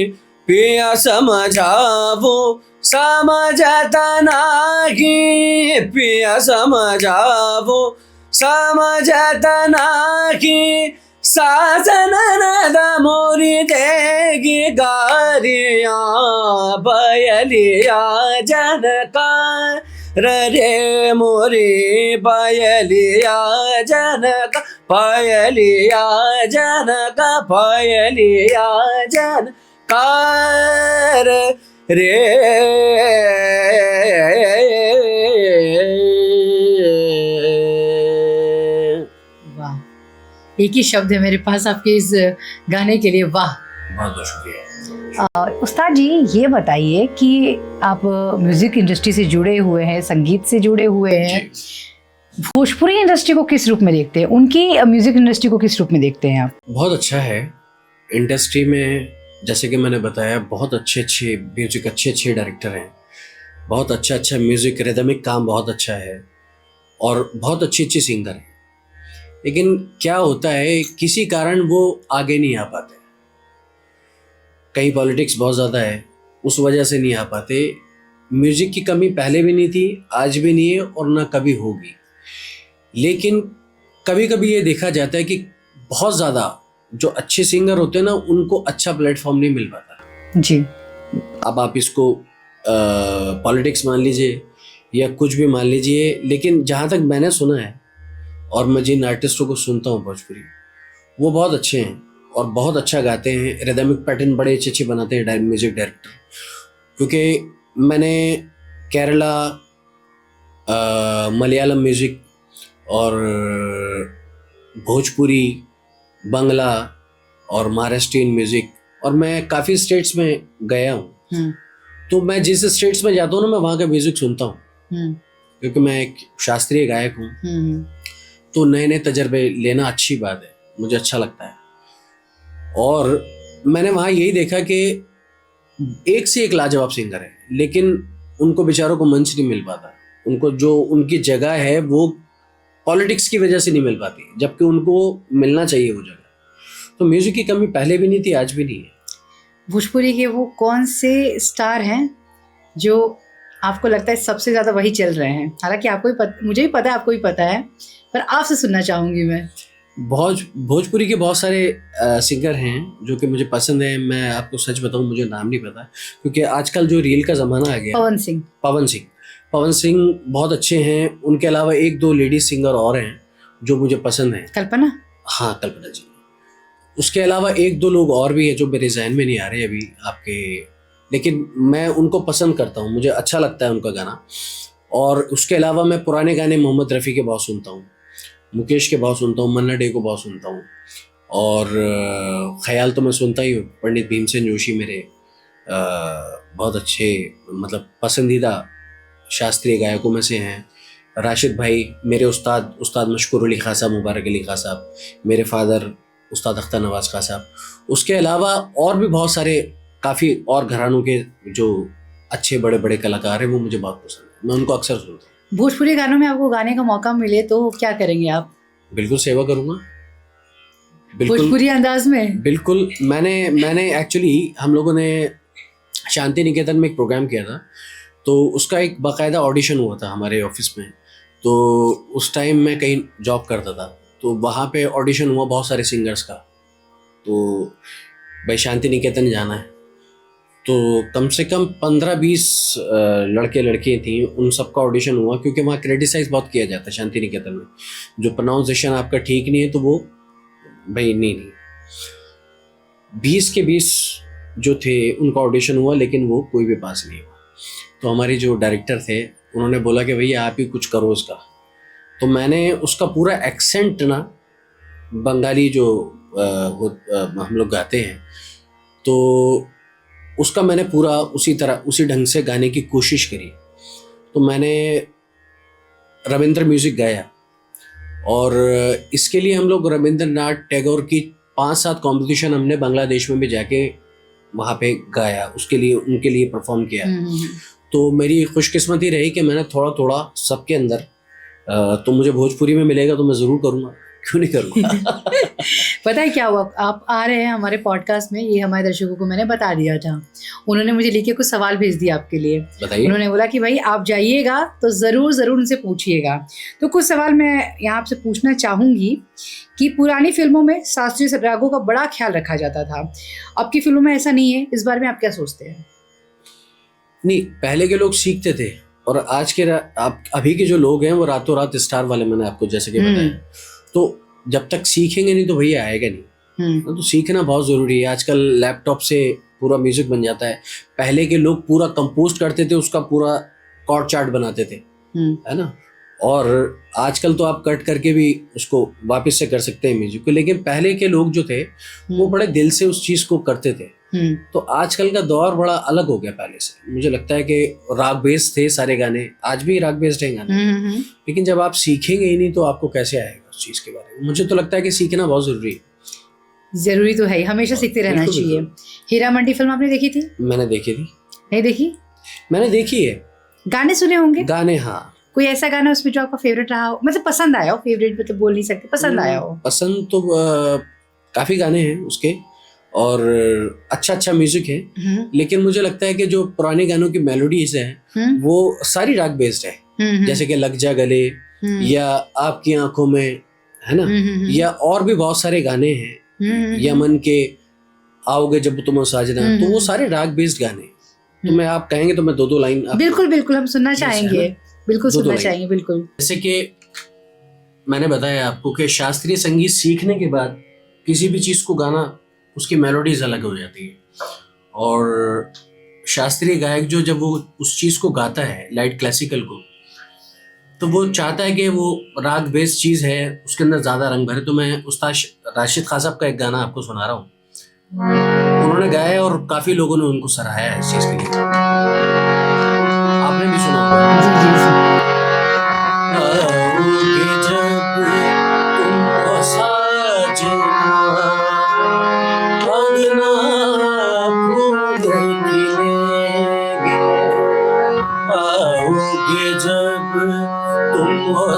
पिया समझावो समझता नाही, पिया समझावो समझता नाही, साजन नद मोरी देगी गारिया, बयलिया जनकार रे मोरे, बयलिया जनक, बयलिया जनक, बयलिया जनकार कार रे। वाह, एक ही शब्द है मेरे पास आपके इस गाने के लिए, वाह। बहुत बहुत शुक्रिया। उस्ताद जी, ये बताइए कि आप म्यूजिक इंडस्ट्री से जुड़े हुए हैं, संगीत से जुड़े हुए हैं, भोजपुरी इंडस्ट्री को किस रूप में देखते हैं, उनकी म्यूजिक इंडस्ट्री को किस रूप में देखते हैं आप? बहुत अच्छा है इंडस्ट्री में, जैसे कि मैंने बताया, बहुत अच्छे अच्छे म्यूजिक, अच्छे अच्छे डायरेक्टर हैं, बहुत अच्छा अच्छा म्यूजिक, रिदमिक काम बहुत अच्छा है, और बहुत अच्छी अच्छी सिंगर हैं। लेकिन क्या होता है, किसी कारण वो आगे नहीं आ पाते, कहीं पॉलिटिक्स बहुत ज़्यादा है, उस वजह से नहीं आ पाते। म्यूज़िक की कमी पहले भी नहीं थी, आज भी नहीं है, और ना कभी होगी। लेकिन कभी कभी ये देखा जाता है कि बहुत ज़्यादा जो अच्छे सिंगर होते हैं ना, उनको अच्छा प्लेटफॉर्म नहीं मिल पाता जी। अब आप इसको पॉलिटिक्स मान लीजिए या कुछ भी मान लीजिए, लेकिन जहाँ तक मैंने सुना है, और मैं जिन आर्टिस्टों को सुनता हूँ भोजपुरी, वो बहुत अच्छे हैं और बहुत अच्छा गाते हैं, रिदमिक पैटर्न बड़े अच्छे अच्छे बनाते हैं म्यूजिक डायरेक्टर। क्योंकि मैंने केरला, मलयालम म्यूजिक और भोजपुरी, बांग्ला और महाराष्ट्रियन म्यूजिक, और मैं काफ़ी स्टेट्स में गया हूँ, तो मैं जिस स्टेट्स में जाता हूँ ना, मैं वहाँ का म्यूजिक सुनता हूँ, क्योंकि मैं एक शास्त्रीय गायक हूँ। तो नए नए तजर्बे लेना अच्छी बात है, मुझे अच्छा लगता है। और मैंने वहाँ यही देखा कि एक से एक लाजवाब सिंगर है, लेकिन उनको बेचारों को मंच नहीं मिल पाता, उनको जो उनकी जगह है वो पॉलिटिक्स की वजह से नहीं मिल पाती, जबकि उनको मिलना चाहिए वो जगह। तो म्यूजिक की कमी पहले भी नहीं थी, आज भी नहीं है। भोजपुरी के वो कौन से स्टार हैं जो आपको लगता है सबसे ज़्यादा वही चल रहे हैं? हालांकि आपको भी मुझे भी पता है, आपको भी पता है, पर आपसे सुनना चाहूँगी मैं। भोजपुरी के बहुत सारे सिंगर हैं जो कि मुझे पसंद है। मैं आपको सच बताऊं, मुझे नाम नहीं पता, क्योंकि आजकल जो रील का ज़माना आ गया। पवन सिंह बहुत अच्छे हैं। उनके अलावा एक दो लेडीज सिंगर और हैं जो मुझे पसंद हैं। कल्पना? हाँ, कल्पना जी। उसके अलावा एक दो लोग और भी हैं जो मेरे जहन में नहीं आ रहे अभी आपके, लेकिन मैं उनको पसंद करता हूँ, मुझे अच्छा लगता है उनका गाना। और उसके अलावा मैं पुराने गाने मोहम्मद रफ़ी के बहुत सुनता हूँ, मुकेश के बहुत सुनता हूँ, मन्ना डे को बहुत सुनता हूँ, और ख्याल तो मैं सुनता ही हूँ। पंडित भीमसेन जोशी मेरे बहुत अच्छे, मतलब पसंदीदा शास्त्रीय गायकों में से हैं। राशिद भाई मेरे उस्ताद मशकूर अली खां साहब, मुबारक अली खां साहब, मेरे फादर उस्ताद अख्तर नवाज़ खां साहब। उसके अलावा और भी बहुत सारे काफ़ी और घरानों के जो अच्छे बड़े बड़े कलाकार हैं, वो मुझे बहुत पसंद है, मैं उनको अक्सर सुनता हूँ। भोजपुरी गानों में आपको गाने का मौका मिले तो क्या करेंगे आप? बिल्कुल सेवा करूँगा, भोजपुरी अंदाज में। बिल्कुल। मैंने एक्चुअली, हम लोगों ने शांति निकेतन में एक प्रोग्राम किया था, तो उसका एक बाकायदा ऑडिशन हुआ था हमारे ऑफिस में। तो उस टाइम मैं कहीं जॉब करता था, तो वहाँ पे ऑडिशन हुआ बहुत सारे सिंगर्स का। तो भाई शांति निकेतन जाना है, तो कम से कम 15-20 लड़के लड़कियाँ थी, उन सबका ऑडिशन हुआ, क्योंकि वहाँ क्रिटिसाइज बहुत किया जाता है शांति निकेतन में। जो प्रोनाउंसिएशन आपका ठीक नहीं है तो वो भाई नहीं। 20 के 20 जो थे उनका ऑडिशन हुआ, लेकिन वो कोई भी पास नहीं हुआ। तो हमारी जो डायरेक्टर थे, उन्होंने बोला कि भैया आप ही कुछ करो इसका। तो मैंने उसका पूरा एक्सेंट ना, बंगाली जो हम लोग गाते हैं, तो उसका मैंने पूरा उसी ढंग से गाने की कोशिश करी। तो मैंने रविंद्र म्यूज़िक गाया, और इसके लिए हम लोग रविंद्रनाथ टैगोर की 5-7 कॉम्पिटिशन हमने बांग्लादेश में भी जाके वहाँ पे गाया, उसके लिए उनके लिए परफॉर्म किया। तो मेरी खुशकिस्मती रही कि मैंने थोड़ा थोड़ा सबके अंदर, तो मुझे भोजपुरी में मिलेगा तो मैं ज़रूर करूँगा, क्यों नहीं करूँगा। पता है क्या हुआ, आप आ रहे हैं हमारे पॉडकास्ट में, ये हमारे दर्शकों को मैंने बता दिया था। उन्होंने मुझे लिख के कुछ सवाल भेज दिया आपके लिए। बताइए। उन्होंने बोला कि भाई आप जाइएगा तो ज़रूर उनसे पूछिएगा। तो कुछ सवाल मैं यहाँ आपसे पूछना चाहूँगी कि पुरानी फिल्मों में शास्त्रीय रागों का बड़ा ख्याल रखा जाता था, अब की फिल्मों में ऐसा नहीं है, इस बारे में आप क्या सोचते हैं? नहीं, पहले के लोग सीखते थे, और आज के अभी के जो लोग हैं वो रातों रात स्टार वाले, मैंने आपको जैसे कि बताया। तो जब तक सीखेंगे नहीं तो भैया आएगा नहीं। तो सीखना बहुत ज़रूरी है। आजकल लैपटॉप से पूरा म्यूजिक बन जाता है। पहले के लोग पूरा कंपोज करते थे, उसका पूरा कॉर्ड चार्ट बनाते थे, है ना। और आजकल तो आप कट करके भी उसको वापस से कर सकते हैं म्यूजिक को, लेकिन पहले के लोग जो थे वो बड़े दिल से उस चीज को करते थे। तो आजकल का दौर बड़ा अलग हो गया पहले से। मुझे लगता है कि राग बेस्ड थे सारे गाने, आज भी राग बेस्ड हैं गाने, लेकिन जब आप सीखेंगे ही नहीं तो आपको कैसे आएगा उस चीज के बारे में। मुझे तो लगता है कि सीखना बहुत जरूरी है। जरूरी तो है, हमेशा सीखते रहना चाहिए। हीरा मंडी फिल्म आपने देखी थी? मैंने देखी थी। नहीं देखी? मैंने देखी है। गाने सुने होंगे? गाने, हाँ। कोई ऐसा गाना उसमें जो आपका फेवरेट रहा हो, मतलब पसंद आया हो? फेवरेट मतलब बोल नहीं सकते, पसंद आया हो? पसंद तो काफी गाने हैं उसके, और अच्छा म्यूजिक है, लेकिन मुझे लगता है कि जो पुराने गानों की मेलोडीज हैं वो सारी राग बेस्ड है। जैसे कि लग जा गले, या आपकी आंखों में, है ना, या और भी बहुत सारे गाने हैं, यमन के आओगे जब तुम साजना, तो वो सारे राग बेस्ड गाने हैं। तो मैं, आप कहेंगे तो मैं दो लाइन बिल्कुल हम सुनना चाहेंगे, बिल्कुल सुनना चाहेंगे, बिल्कुल। जैसे कि मैंने बताया आपको कि शास्त्रीय संगीत सीखने के बाद किसी भी चीज को गाना, उसकी मेलोडीज अलग हो जाती है। और शास्त्रीय गायक जो जब वो उस चीज को गाता है, लाइट क्लासिकल को, तो वो चाहता है कि वो राग बेस्ड चीज है, उसके अंदर ज्यादा रंग भरे। तो मैं उस्ताद राशिद खान साहब का एक गाना आपको सुना रहा हूँ, उन्होंने गाया है और काफी लोगों ने उनको सराहाया है इस चीज के लिए। आपने भी सुना होगा।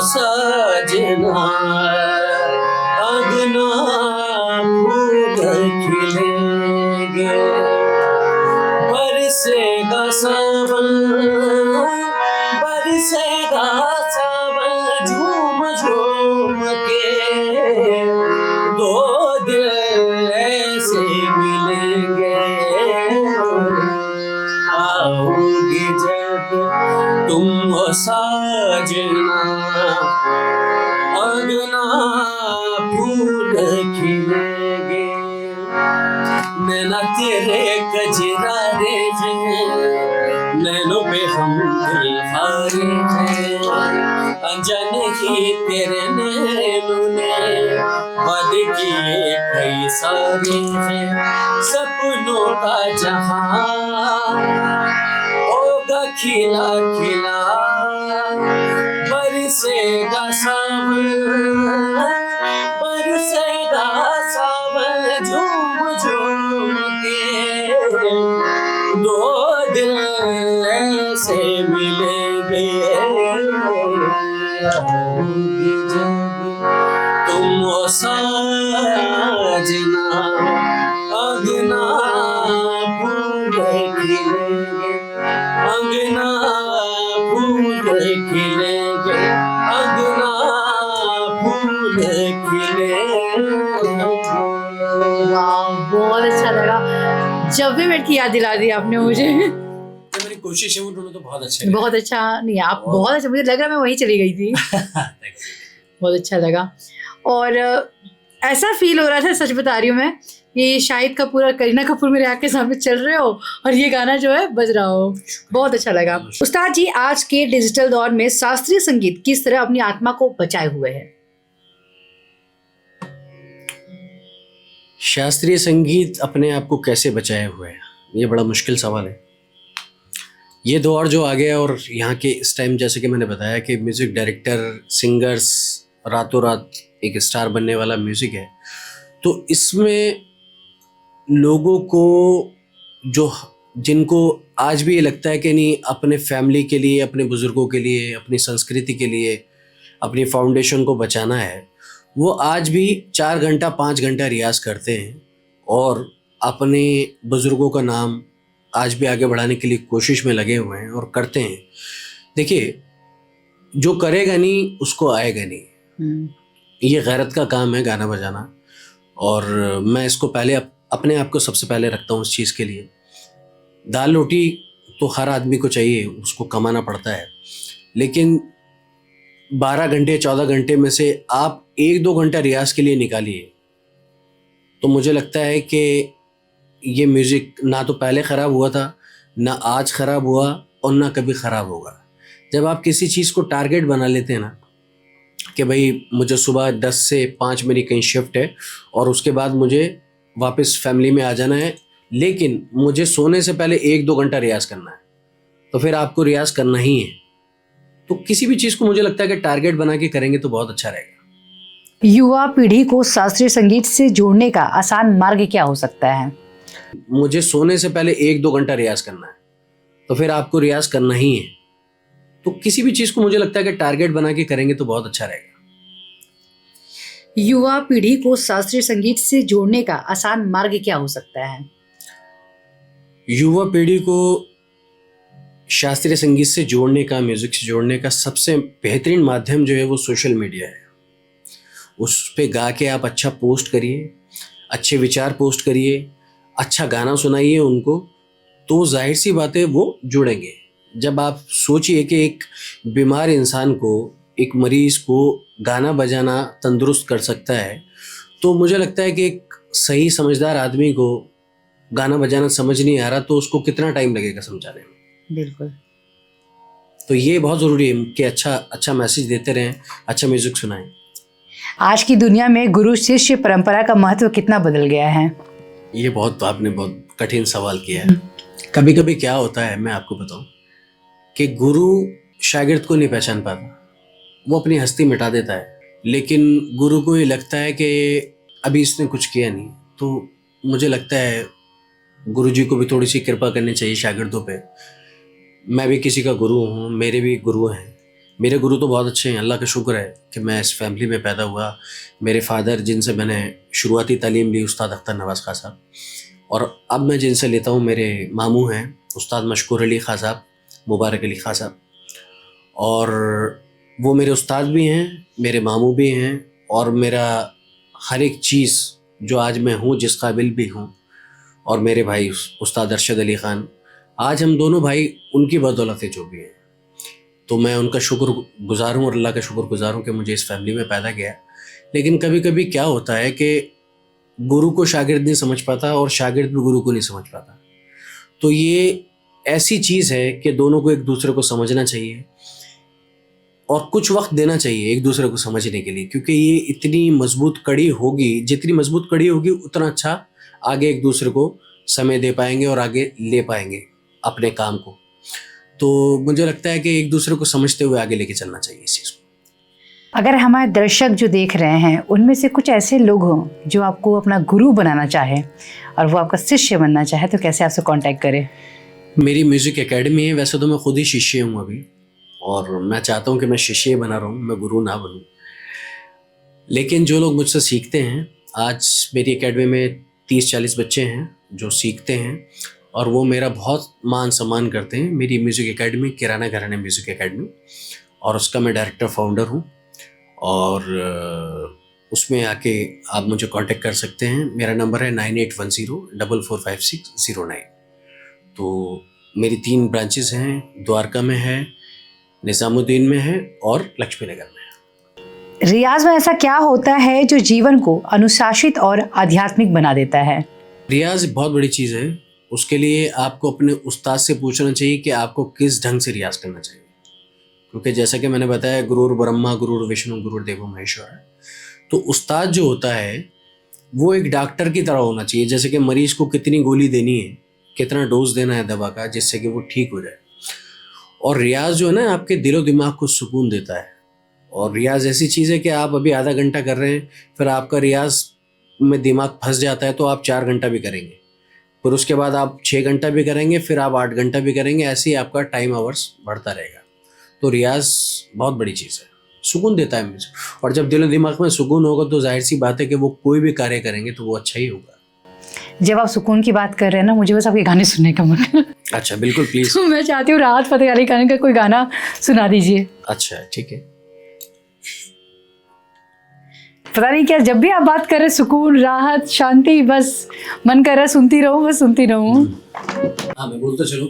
साजना अगना फूल खिलेंगे, बरसेगा सावन, बरसेगा सावन, झूम झूम के दो दिल ऐसे मिलेंगे। आओगे जब तुम हो साजना, अगना फूल खिलेंगे, नैना तेरे कजरारे हैं, नैनों पे हम दिल हारे हैं, अनजाने ही तेरे नैनों ने वाद किए कई सारे हैं। सपनों का जहां होगा खिला खिला, बरसेगा सावन, बरसेगा सावन, झूम झूम के दो दिल ऐसे मिलेंगे। तुम हो साजना, अगना फूल खिलेंगे, अगना फूल खिलेंगे, अगना फूल खिलेंगे। वाह, बहुत अच्छा लगा। जब भी बैठ की याद दिला दी आपने मुझे। मेरी कोशिश है, उन्होंने तो बहुत अच्छा, बहुत अच्छा नहीं, आप बहुत अच्छा, मुझे लग रहा मैं वहीं चली गई थी। बहुत अच्छा लगा, और ऐसा फील हो रहा था, सच बता रही हूँ मैं, कि शाहिद कपूर और करीना कपूर मेरे आँख के सामने चल रहे हो और ये गाना जो है बज रहा हो। बहुत अच्छा लगा। उस्ताद जी, आज के डिजिटल दौर में शास्त्रीय संगीत किस तरह अपनी आत्मा को बचाए हुए है? शास्त्रीय संगीत अपने आप को कैसे बचाए हुए है, ये बड़ा मुश्किल सवाल है। ये दौर जो आ गया, और यहाँ के इस टाइम, जैसे कि मैंने बताया कि म्यूज़िक डायरेक्टर, सिंगर्स रातों रात एक स्टार बनने वाला म्यूज़िक है, तो इसमें लोगों को, जो जिनको आज भी ये लगता है कि नहीं, अपने फैमिली के लिए, अपने बुज़ुर्गों के लिए, अपनी संस्कृति के लिए, अपनी फाउंडेशन को बचाना है, वो आज भी 4 घंटा 5 घंटा रियाज़ करते हैं और अपने बुज़ुर्गों का नाम आज भी आगे बढ़ाने के लिए कोशिश में लगे हुए हैं और करते हैं। देखिए, जो करेगा नहीं उसको आएगा नहीं। ये गैरत का काम है गाना बजाना, और मैं इसको पहले अपने आप को सबसे पहले रखता हूँ इस चीज़ के लिए। दाल रोटी तो हर आदमी को चाहिए, उसको कमाना पड़ता है, लेकिन 12 घंटे 14 घंटे में से आप 1-2 घंटा रियाज के लिए निकालिए, तो मुझे लगता है कि ये म्यूज़िक ना तो पहले ख़राब हुआ था, ना आज ख़राब हुआ और ना कभी ख़राब होगा। जब आप किसी चीज़ को टारगेट बना लेते हैं ना कि भाई मुझे सुबह 10 से 5 मेरी कहीं शिफ्ट है और उसके बाद मुझे वापस फैमिली में आ जाना है, लेकिन मुझे सोने से पहले 1-2 घंटा रियाज़ करना है, तो फिर आपको रियाज़ करना ही है। तो किसी भी चीज़ को मुझे लगता है कि टारगेट बना के करेंगे तो बहुत अच्छा रहेगा। युवा पीढ़ी को शास्त्रीय संगीत से जोड़ने का आसान मार्ग क्या हो सकता है? मुझे सोने से पहले 1-2 घंटा रियाज़ करना है, तो फिर आपको रियाज़ करना ही है। तो किसी भी चीज़ को मुझे लगता है कि टारगेट बना के करेंगे तो बहुत अच्छा रहेगा। युवा पीढ़ी को शास्त्रीय संगीत से जोड़ने का आसान मार्ग क्या हो सकता है? युवा पीढ़ी को शास्त्रीय संगीत से जोड़ने का, म्यूज़िक से जोड़ने का सबसे बेहतरीन माध्यम जो है वो सोशल मीडिया है। उस पे गा के आप अच्छा पोस्ट करिए, अच्छे विचार पोस्ट करिए, अच्छा गाना सुनाइए उनको, तो ज़ाहिर सी बात है वो जुड़ेंगे। जब आप सोचिए कि एक बीमार इंसान को, एक मरीज़ को गाना बजाना तंदुरुस्त कर सकता है, तो मुझे लगता है कि एक सही समझदार आदमी को गाना बजाना समझ नहीं आ रहा तो उसको कितना टाइम लगेगा समझाने में। बिल्कुल। तो ये बहुत ज़रूरी है कि अच्छा मैसेज देते रहें, अच्छा म्यूज़िक सुनाएं। आज की दुनिया में गुरु शिष्य परंपरा का महत्व कितना बदल गया है? ये आपने बहुत कठिन सवाल किया है। कभी कभी क्या होता है, मैं आपको बताऊं कि गुरु शागिर्द को नहीं पहचान पाता, वो अपनी हस्ती मिटा देता है, लेकिन गुरु को ये लगता है कि अभी इसने कुछ किया नहीं। तो मुझे लगता है गुरु जी को भी थोड़ी सी कृपा करनी चाहिए शागिर्दों पे। मैं भी किसी का गुरु हूँ, मेरे भी गुरु हैं। मेरे गुरु तो बहुत अच्छे हैं, अल्लाह का शुक्र है कि मैं इस फैमिली में पैदा हुआ। मेरे फादर जिनसे मैंने शुरुआती तालीम ली, उस्ताद अख्तर नवाज़ खां साहब, और अब मैं जिनसे लेता हूँ मेरे मामू हैं उस्ताद मशकूर अली खां साहब, मुबारक अली खां साहब, और वो मेरे उस्ताद भी हैं, मेरे मामू भी हैं, और मेरा हर एक चीज़ जो आज मैं हूँ, जिस काबिल भी हूँ, और मेरे भाई उस्ताद अरशद अली ख़ान, आज हम दोनों भाई उनकी बदौलत है जो भी हैं। तो मैं उनका शुक्रगुज़ार हूँ और अल्लाह का शुक्रगुज़ार हूँ कि मुझे इस फैमिली में पैदा किया। लेकिन कभी कभी क्या होता है कि गुरु को शागिर्द नहीं समझ पाता और शागिर्द भी गुरु को नहीं समझ पाता। तो ये ऐसी चीज़ है कि दोनों को एक दूसरे को समझना चाहिए और कुछ वक्त देना चाहिए एक दूसरे को समझने के लिए, क्योंकि ये इतनी मजबूत कड़ी होगी, जितनी मजबूत कड़ी होगी उतना अच्छा आगे एक दूसरे को समय दे पाएंगे और आगे ले पाएंगे अपने काम को। तो मुझे लगता है कि एक दूसरे को समझते हुए आगे लेके चलना चाहिए इस चीज़ को। अगर हमारे दर्शक जो देख रहे हैं उनमें से कुछ ऐसे लोग हों जो आपको अपना गुरु बनाना चाहे और वो आपका शिष्य बनना चाहे, तो कैसे आपसे कांटेक्ट करें? मेरी म्यूज़िक एकेडमी है। वैसे तो मैं खुद ही शिष्य हूँ अभी, और मैं चाहता हूँ कि मैं शिष्य बना रहा हूँ, मैं गुरु ना बनूँ। लेकिन जो लोग मुझसे सीखते हैं, आज मेरी एकेडमी में 30-40 बच्चे हैं जो सीखते हैं और वो मेरा बहुत मान सम्मान करते हैं। मेरी म्यूज़िक एकेडमी किराना घराना म्यूज़िक एकेडमी, और उसका मैं डायरेक्टर फाउंडर हूँ, और उसमें आके आप मुझे कांटेक्ट कर सकते हैं। मेरा नंबर है 9810445609। तो मेरी 3 ब्रांचेस हैं, द्वारका में है, निज़ामुद्दीन में है और लक्ष्मी नगर में है। रियाज में ऐसा क्या होता है जो जीवन को अनुशासित और आध्यात्मिक बना देता है? रियाज बहुत बड़ी चीज़ है। उसके लिए आपको अपने उस्ताद से पूछना चाहिए कि आपको किस ढंग से रियाज करना चाहिए, क्योंकि जैसा कि मैंने बताया, गुरुर ब्रह्मा गुरुर विष्णु गुरुर देवो महेश्वर है। तो उस्ताद जो होता है वो एक डॉक्टर की तरह होना चाहिए। जैसे कि मरीज को कितनी गोली देनी है, कितना डोज देना है दवा का, जिससे कि वो ठीक हो जाए। और रियाज जो है ना, आपके दिलो दिमाग को सुकून देता है। और रियाज ऐसी चीज़ है कि आप अभी आधा घंटा कर रहे हैं, फिर आपका रियाज में दिमाग फंस जाता है तो आप 4 घंटा भी करेंगे, फिर उसके बाद आप 6 घंटा भी करेंगे, फिर आप 8 घंटा भी करेंगे। ऐसे ही आपका टाइम आवर्स बढ़ता रहेगा। तो रियाज बहुत बड़ी चीज़ है, सुकून देता है मुझे। और जब दिल दिमाग में सुकून होगा तो जाहिर सी बात है कि वो कोई भी कार्य करेंगे तो वो अच्छा ही होगा। जब आप सुकून की बात कर रहे हैं ना, मुझे बस आपके गाने सुनने का मन है। अच्छा, बिल्कुल, प्लीज़। तो मैं चाहती हूँ राहत फतेह अली खान का कोई गाना सुना दीजिए। अच्छा, ठीक है। पता नहीं क्या, जब भी आप बात कर रहे सुकून, राहत, शांति, बस मन कर रहा है सुनती रहूँ, बस सुनती रहूँ। हाँ, मैं बोलता चलूँ।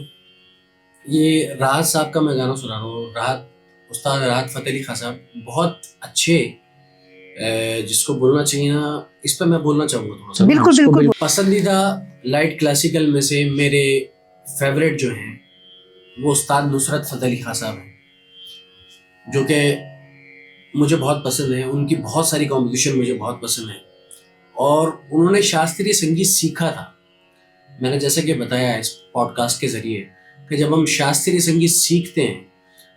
ये राहत साहब का मैं गाना सुना रहा हूँ। उस्ताद राहत फतेह अली खान साहब बहुत अच्छे जिसको बोलना चाहिए ना, इस पर मैं बोलना चाहूँगा थोड़ा सा। बिल्कुल बिल्कुल। पसंदीदा लाइट क्लासिकल में से मेरे फेवरेट जो हैं वो उस्ताद नुसरत फ़तेह अली खां साहब हैं, जो कि मुझे बहुत पसंद है। उनकी बहुत सारी कॉम्पोजिशन मुझे बहुत पसंद है और उन्होंने शास्त्रीय संगीत सीखा था। मैंने जैसे कि बताया इस पॉडकास्ट के ज़रिए कि जब हम शास्त्रीय संगीत सीखते हैं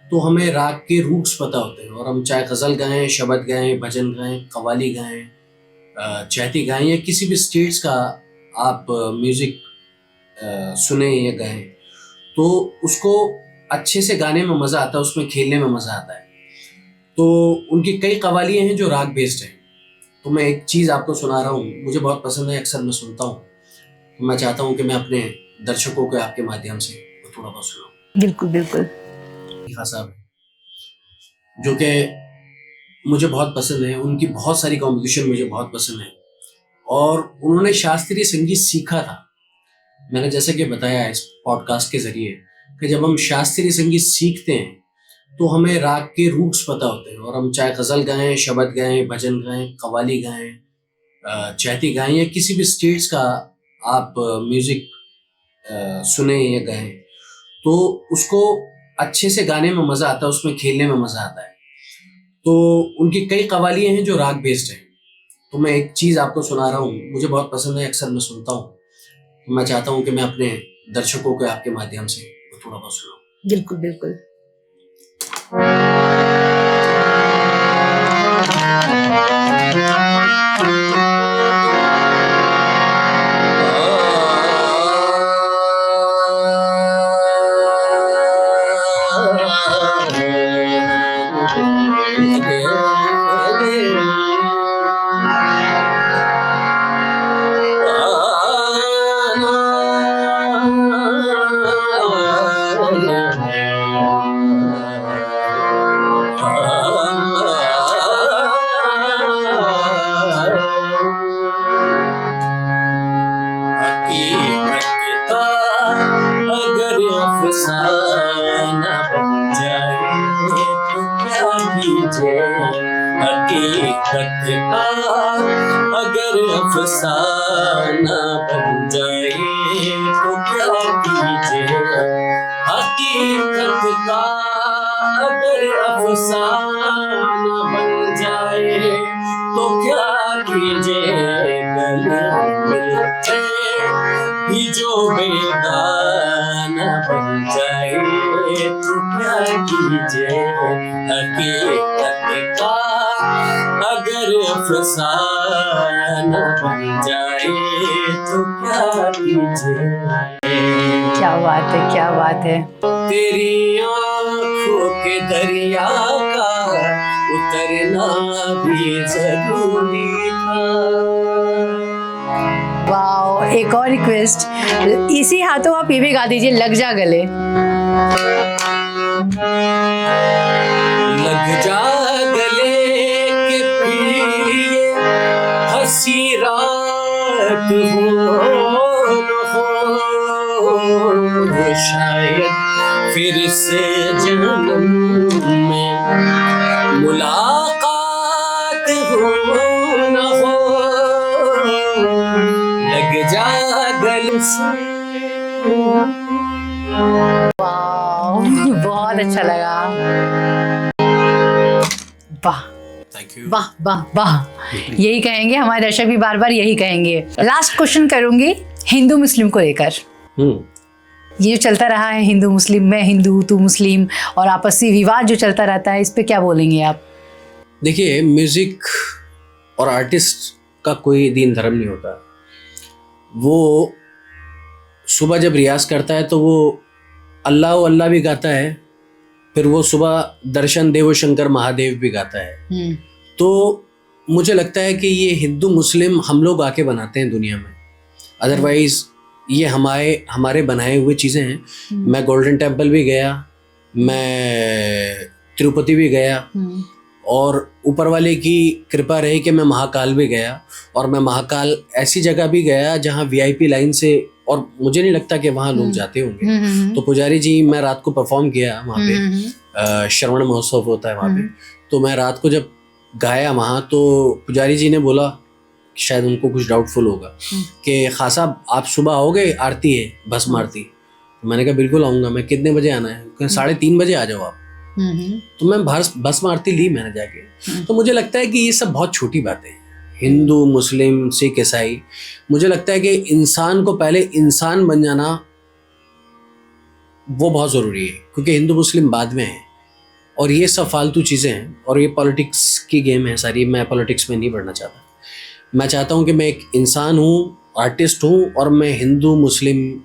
तो हमें राग के रूट्स पता होते हैं और हम चाहे गज़ल गाएं, शबद गाएं, भजन गाएं, कव्वाली गाएं, चैती गाएं या किसी भी स्टेट्स का आप म्यूज़िक सुने या गाएं, तो उसको अच्छे से गाने में मज़ा आता है, उसमें खेलने में मज़ा आता है। तो उनकी कई कव्वालियाँ हैं जो राग बेस्ड हैं। तो मैं एक चीज़ आपको सुना रहा हूँ, मुझे बहुत पसंद है, अक्सर मैं सुनता हूँ, तो मैं चाहता हूँ कि मैं अपने दर्शकों को आपके माध्यम से थोड़ा बहुत सुनाऊँ। बिल्कुल बिल्कुल। खां साहब है, जो कि मुझे बहुत पसंद है। उनकी बहुत सारी कॉम्पोजिशन मुझे बहुत पसंद है और उन्होंने शास्त्रीय संगीत सीखा था। मैंने जैसे कि बताया इस पॉडकास्ट के ज़रिए कि जब हम शास्त्रीय संगीत सीखते हैं तो हमें राग के रूट्स पता होते हैं और हम चाहे गज़ल गाएं, शबद गाएं, भजन गाएं, कव्वाली गाएं, चैती गाएं या किसी भी स्टेट्स का आप म्यूज़िक सुने या गाएं, तो उसको अच्छे से गाने में मज़ा आता है, उसमें खेलने में मज़ा आता है। तो उनकी कई कव्वालियाँ हैं जो राग बेस्ड हैं। तो मैं एक चीज़ आपको सुना रहा हूँ, मुझे बहुत पसंद है, अक्सर मैं सुनता हूँ, तो मैं चाहता हूँ कि मैं अपने दर्शकों को आपके माध्यम से थोड़ा बहुत सुनाऊँ। बिल्कुल बिल्कुल। हकीकत का अगर अफसाना बन जाए तो क्या कीजिए। हकीकत का अगर अफसाना बन जाए तो क्या कीजिए। गले मिलते भी जो बेगाना बन जाए तो क्या कीजिए। हकीकत का अगर अफसाना बन जाए तो क्या कीजिए। क्या बात है, क्या बात है। तेरी आँखों के दरिया का उतरना भी जरूरी था। वाओ, एक और रिक्वेस्ट, इसी हाथों आप ये भी गा दीजिए, लग जा गले। लग जा गले के फिर ये हंसी रात हो न हो, शायद फिर से जन्म में मुलाकात हो न हो। लग जा गले से। वाओ, बहुत अच्छा लगा। वाह, थैंक यू। वाह वाह वाह, यही कहेंगे, हमारे दर्शक भी बार बार यही कहेंगे। लास्ट क्वेश्चन करूंगी हिंदू मुस्लिम को लेकर। ये जो चलता रहा है हिंदू मुस्लिम में, हिंदू तू मुस्लिम, और आपसी विवाद जो चलता रहता है, इस पे क्या बोलेंगे आप? देखिए, म्यूजिक और आर्टिस्ट का कोई दीन धर्म नहीं होता। वो सुबह जब रियाज करता है तो वो अल्लाह अल्लाह भी गाता है, फिर वो सुबह दर्शन देव शंकर महादेव भी गाता है। तो मुझे लगता है कि ये हिंदू मुस्लिम हम लोग आके बनाते हैं दुनिया में, अदरवाइज ये हमारे बनाए हुए चीज़ें हैं। मैं गोल्डन टेम्पल भी गया, मैं तिरुपति भी गया, और ऊपर वाले की कृपा रही कि मैं महाकाल भी गया। और मैं महाकाल ऐसी जगह भी गया जहाँ VIP लाइन से, और मुझे नहीं लगता कि वहाँ लोग जाते होंगे। तो पुजारी जी, मैं रात को परफॉर्म किया वहाँ पे, श्रवण महोत्सव होता है वहाँ पे। तो मैं रात को जब गाया वहाँ, तो पुजारी जी ने बोला, शायद उनको कुछ डाउटफुल होगा, कि खान साहब आप सुबह आओगे, आरती है भस्म आरती। तो मैंने कहा बिल्कुल आऊँगा। मैं कितने बजे आना है? 3:30 बजे आ जाओ आप। तो मैं भस्म आरती ली मैंने जाके। तो मुझे लगता है कि ये सब बहुत छोटी बातें हैं, हिंदू मुस्लिम सिख ईसाई। मुझे लगता है कि इंसान को पहले इंसान बन जाना वो बहुत ज़रूरी है, क्योंकि हिंदू मुस्लिम बाद में है और ये सब फालतू चीज़ें हैं और ये पॉलिटिक्स की गेम है सारी। मैं पॉलिटिक्स में नहीं बढ़ना चाहता। मैं चाहता हूँ कि मैं एक इंसान हूँ, आर्टिस्ट हूँ, और मैं हिंदू मुस्लिम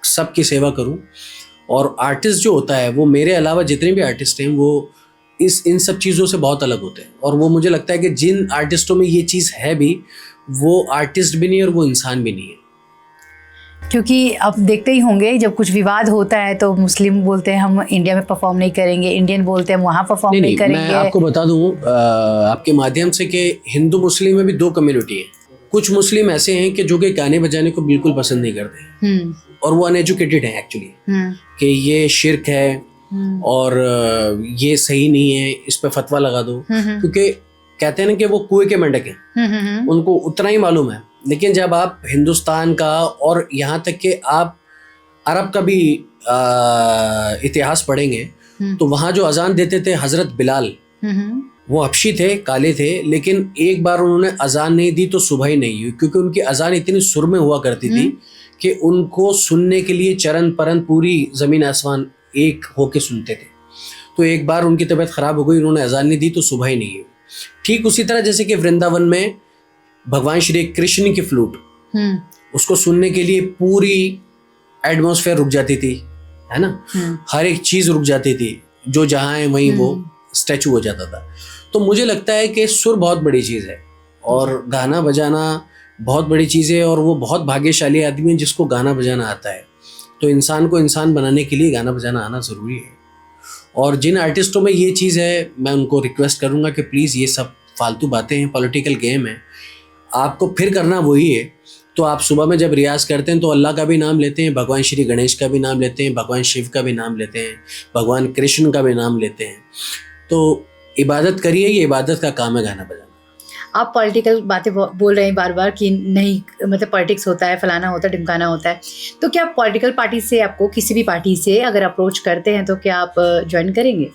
सबकी सेवा करूँ। और आर्टिस्ट जो होता है वो मेरे अलावा जितने भी आर्टिस्ट हैं वो इन सब चीज़ों से बहुत अलग होते हैं। और वो मुझे लगता है कि जिन आर्टिस्टों में ये चीज़ है भी, वो आर्टिस्ट भी नहीं और वो इंसान भी नहीं है। क्योंकि अब देखते ही होंगे जब कुछ विवाद होता है तो मुस्लिम बोलते हैं हम इंडिया में परफॉर्म नहीं करेंगे, इंडियन बोलते हैं हम वहाँ परफॉर्म नहीं करेंगे। मैं आपको बता दूं आपके माध्यम से कि हिंदू मुस्लिम में भी दो कम्युनिटी है। कुछ मुस्लिम ऐसे हैं कि जो कि गाने बजाने को बिल्कुल पसंद नहीं करते और वो अनएजुकेटेड हैं एक्चुअली, कि ये शिर्क है और ये सही नहीं है, इस पे फतवा लगा दो। क्योंकि कहते हैं ना कि वो कुएं के मेंढक हैं, उनको उतना ही मालूम है। लेकिन जब आप हिंदुस्तान का और यहाँ तक कि आप अरब का भी इतिहास पढ़ेंगे तो वहाँ जो अजान देते थे हजरत बिलाल, वो हबशी थे, काले थे, लेकिन एक बार उन्होंने अजान नहीं दी तो सुबह ही नहीं हुई, क्योंकि उनकी अजान इतनी सुर में हुआ करती थी कि उनको सुनने के लिए चरण परन पूरी ज़मीन आसमान एक होके सुनते थे। तो एक बार उनकी तबीयत ख़राब हो गई, उन्होंने अजान नहीं दी तो सुबह ही नहीं हुई। ठीक उसी तरह जैसे कि वृंदावन में भगवान श्री कृष्ण की फ्लूट, उसको सुनने के लिए पूरी एटमॉस्फेयर रुक जाती थी, है ना, हर एक चीज़ रुक जाती थी, जो जहाँ है वहीं वो स्टैचू हो जाता था। तो मुझे लगता है कि सुर बहुत बड़ी चीज़ है और गाना बजाना बहुत बड़ी चीज़ है, और वो बहुत भाग्यशाली आदमी है जिसको गाना बजाना आता है। तो इंसान को इंसान बनाने के लिए गाना बजाना आना ज़रूरी है। और जिन आर्टिस्टों में ये चीज़ है, मैं उनको रिक्वेस्ट करूँगा कि प्लीज़ ये सब फालतू बातें हैं, पॉलिटिकल गेम है, आपको फिर करना वही है। तो आप सुबह में जब रियाज करते हैं तो अल्लाह का भी नाम लेते हैं, भगवान श्री गणेश का भी नाम लेते हैं, भगवान शिव का भी नाम लेते हैं, भगवान कृष्ण का भी नाम लेते हैं। तो इबादत करिए, ये इबादत का काम है गाना बजाना। आप पॉलिटिकल बातें बोल रहे हैं बार बार कि नहीं, मतलब पॉलिटिक्स होता है, फलाना होता है, ढिमकाना होता है, तो क्या पॉलिटिकल पार्टी से आपको किसी भी पार्टी से अगर अप्रोच करते हैं तो क्या आप ज्वाइन करेंगे?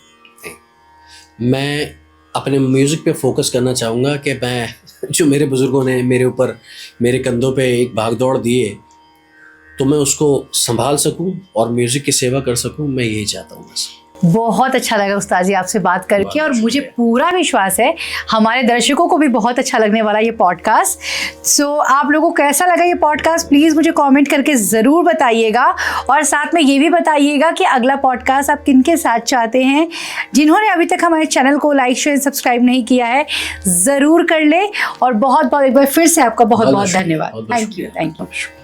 मैं अपने म्यूज़िक पे फोकस करना चाहूँगा कि मैं, जो मेरे बुज़ुर्गों ने मेरे ऊपर, मेरे कंधों पे एक भागदौड़ दी है, तो मैं उसको संभाल सकूं और म्यूज़िक की सेवा कर सकूं। मैं यही चाहता हूँ बस। बहुत अच्छा लगा उस्ताद जी आपसे बात करके, और मुझे पूरा विश्वास है हमारे दर्शकों को भी बहुत अच्छा लगने वाला ये पॉडकास्ट। सो आप लोगों को कैसा लगा ये पॉडकास्ट, प्लीज़ मुझे कमेंट करके ज़रूर बताइएगा, और साथ में ये भी बताइएगा कि अगला पॉडकास्ट आप किनके साथ चाहते हैं। जिन्होंने अभी तक हमारे चैनल को लाइक शेयर सब्सक्राइब नहीं किया है, ज़रूर कर ले। और बहुत बहुत एक बार फिर से आपका बहुत बहुत धन्यवाद। Thank you.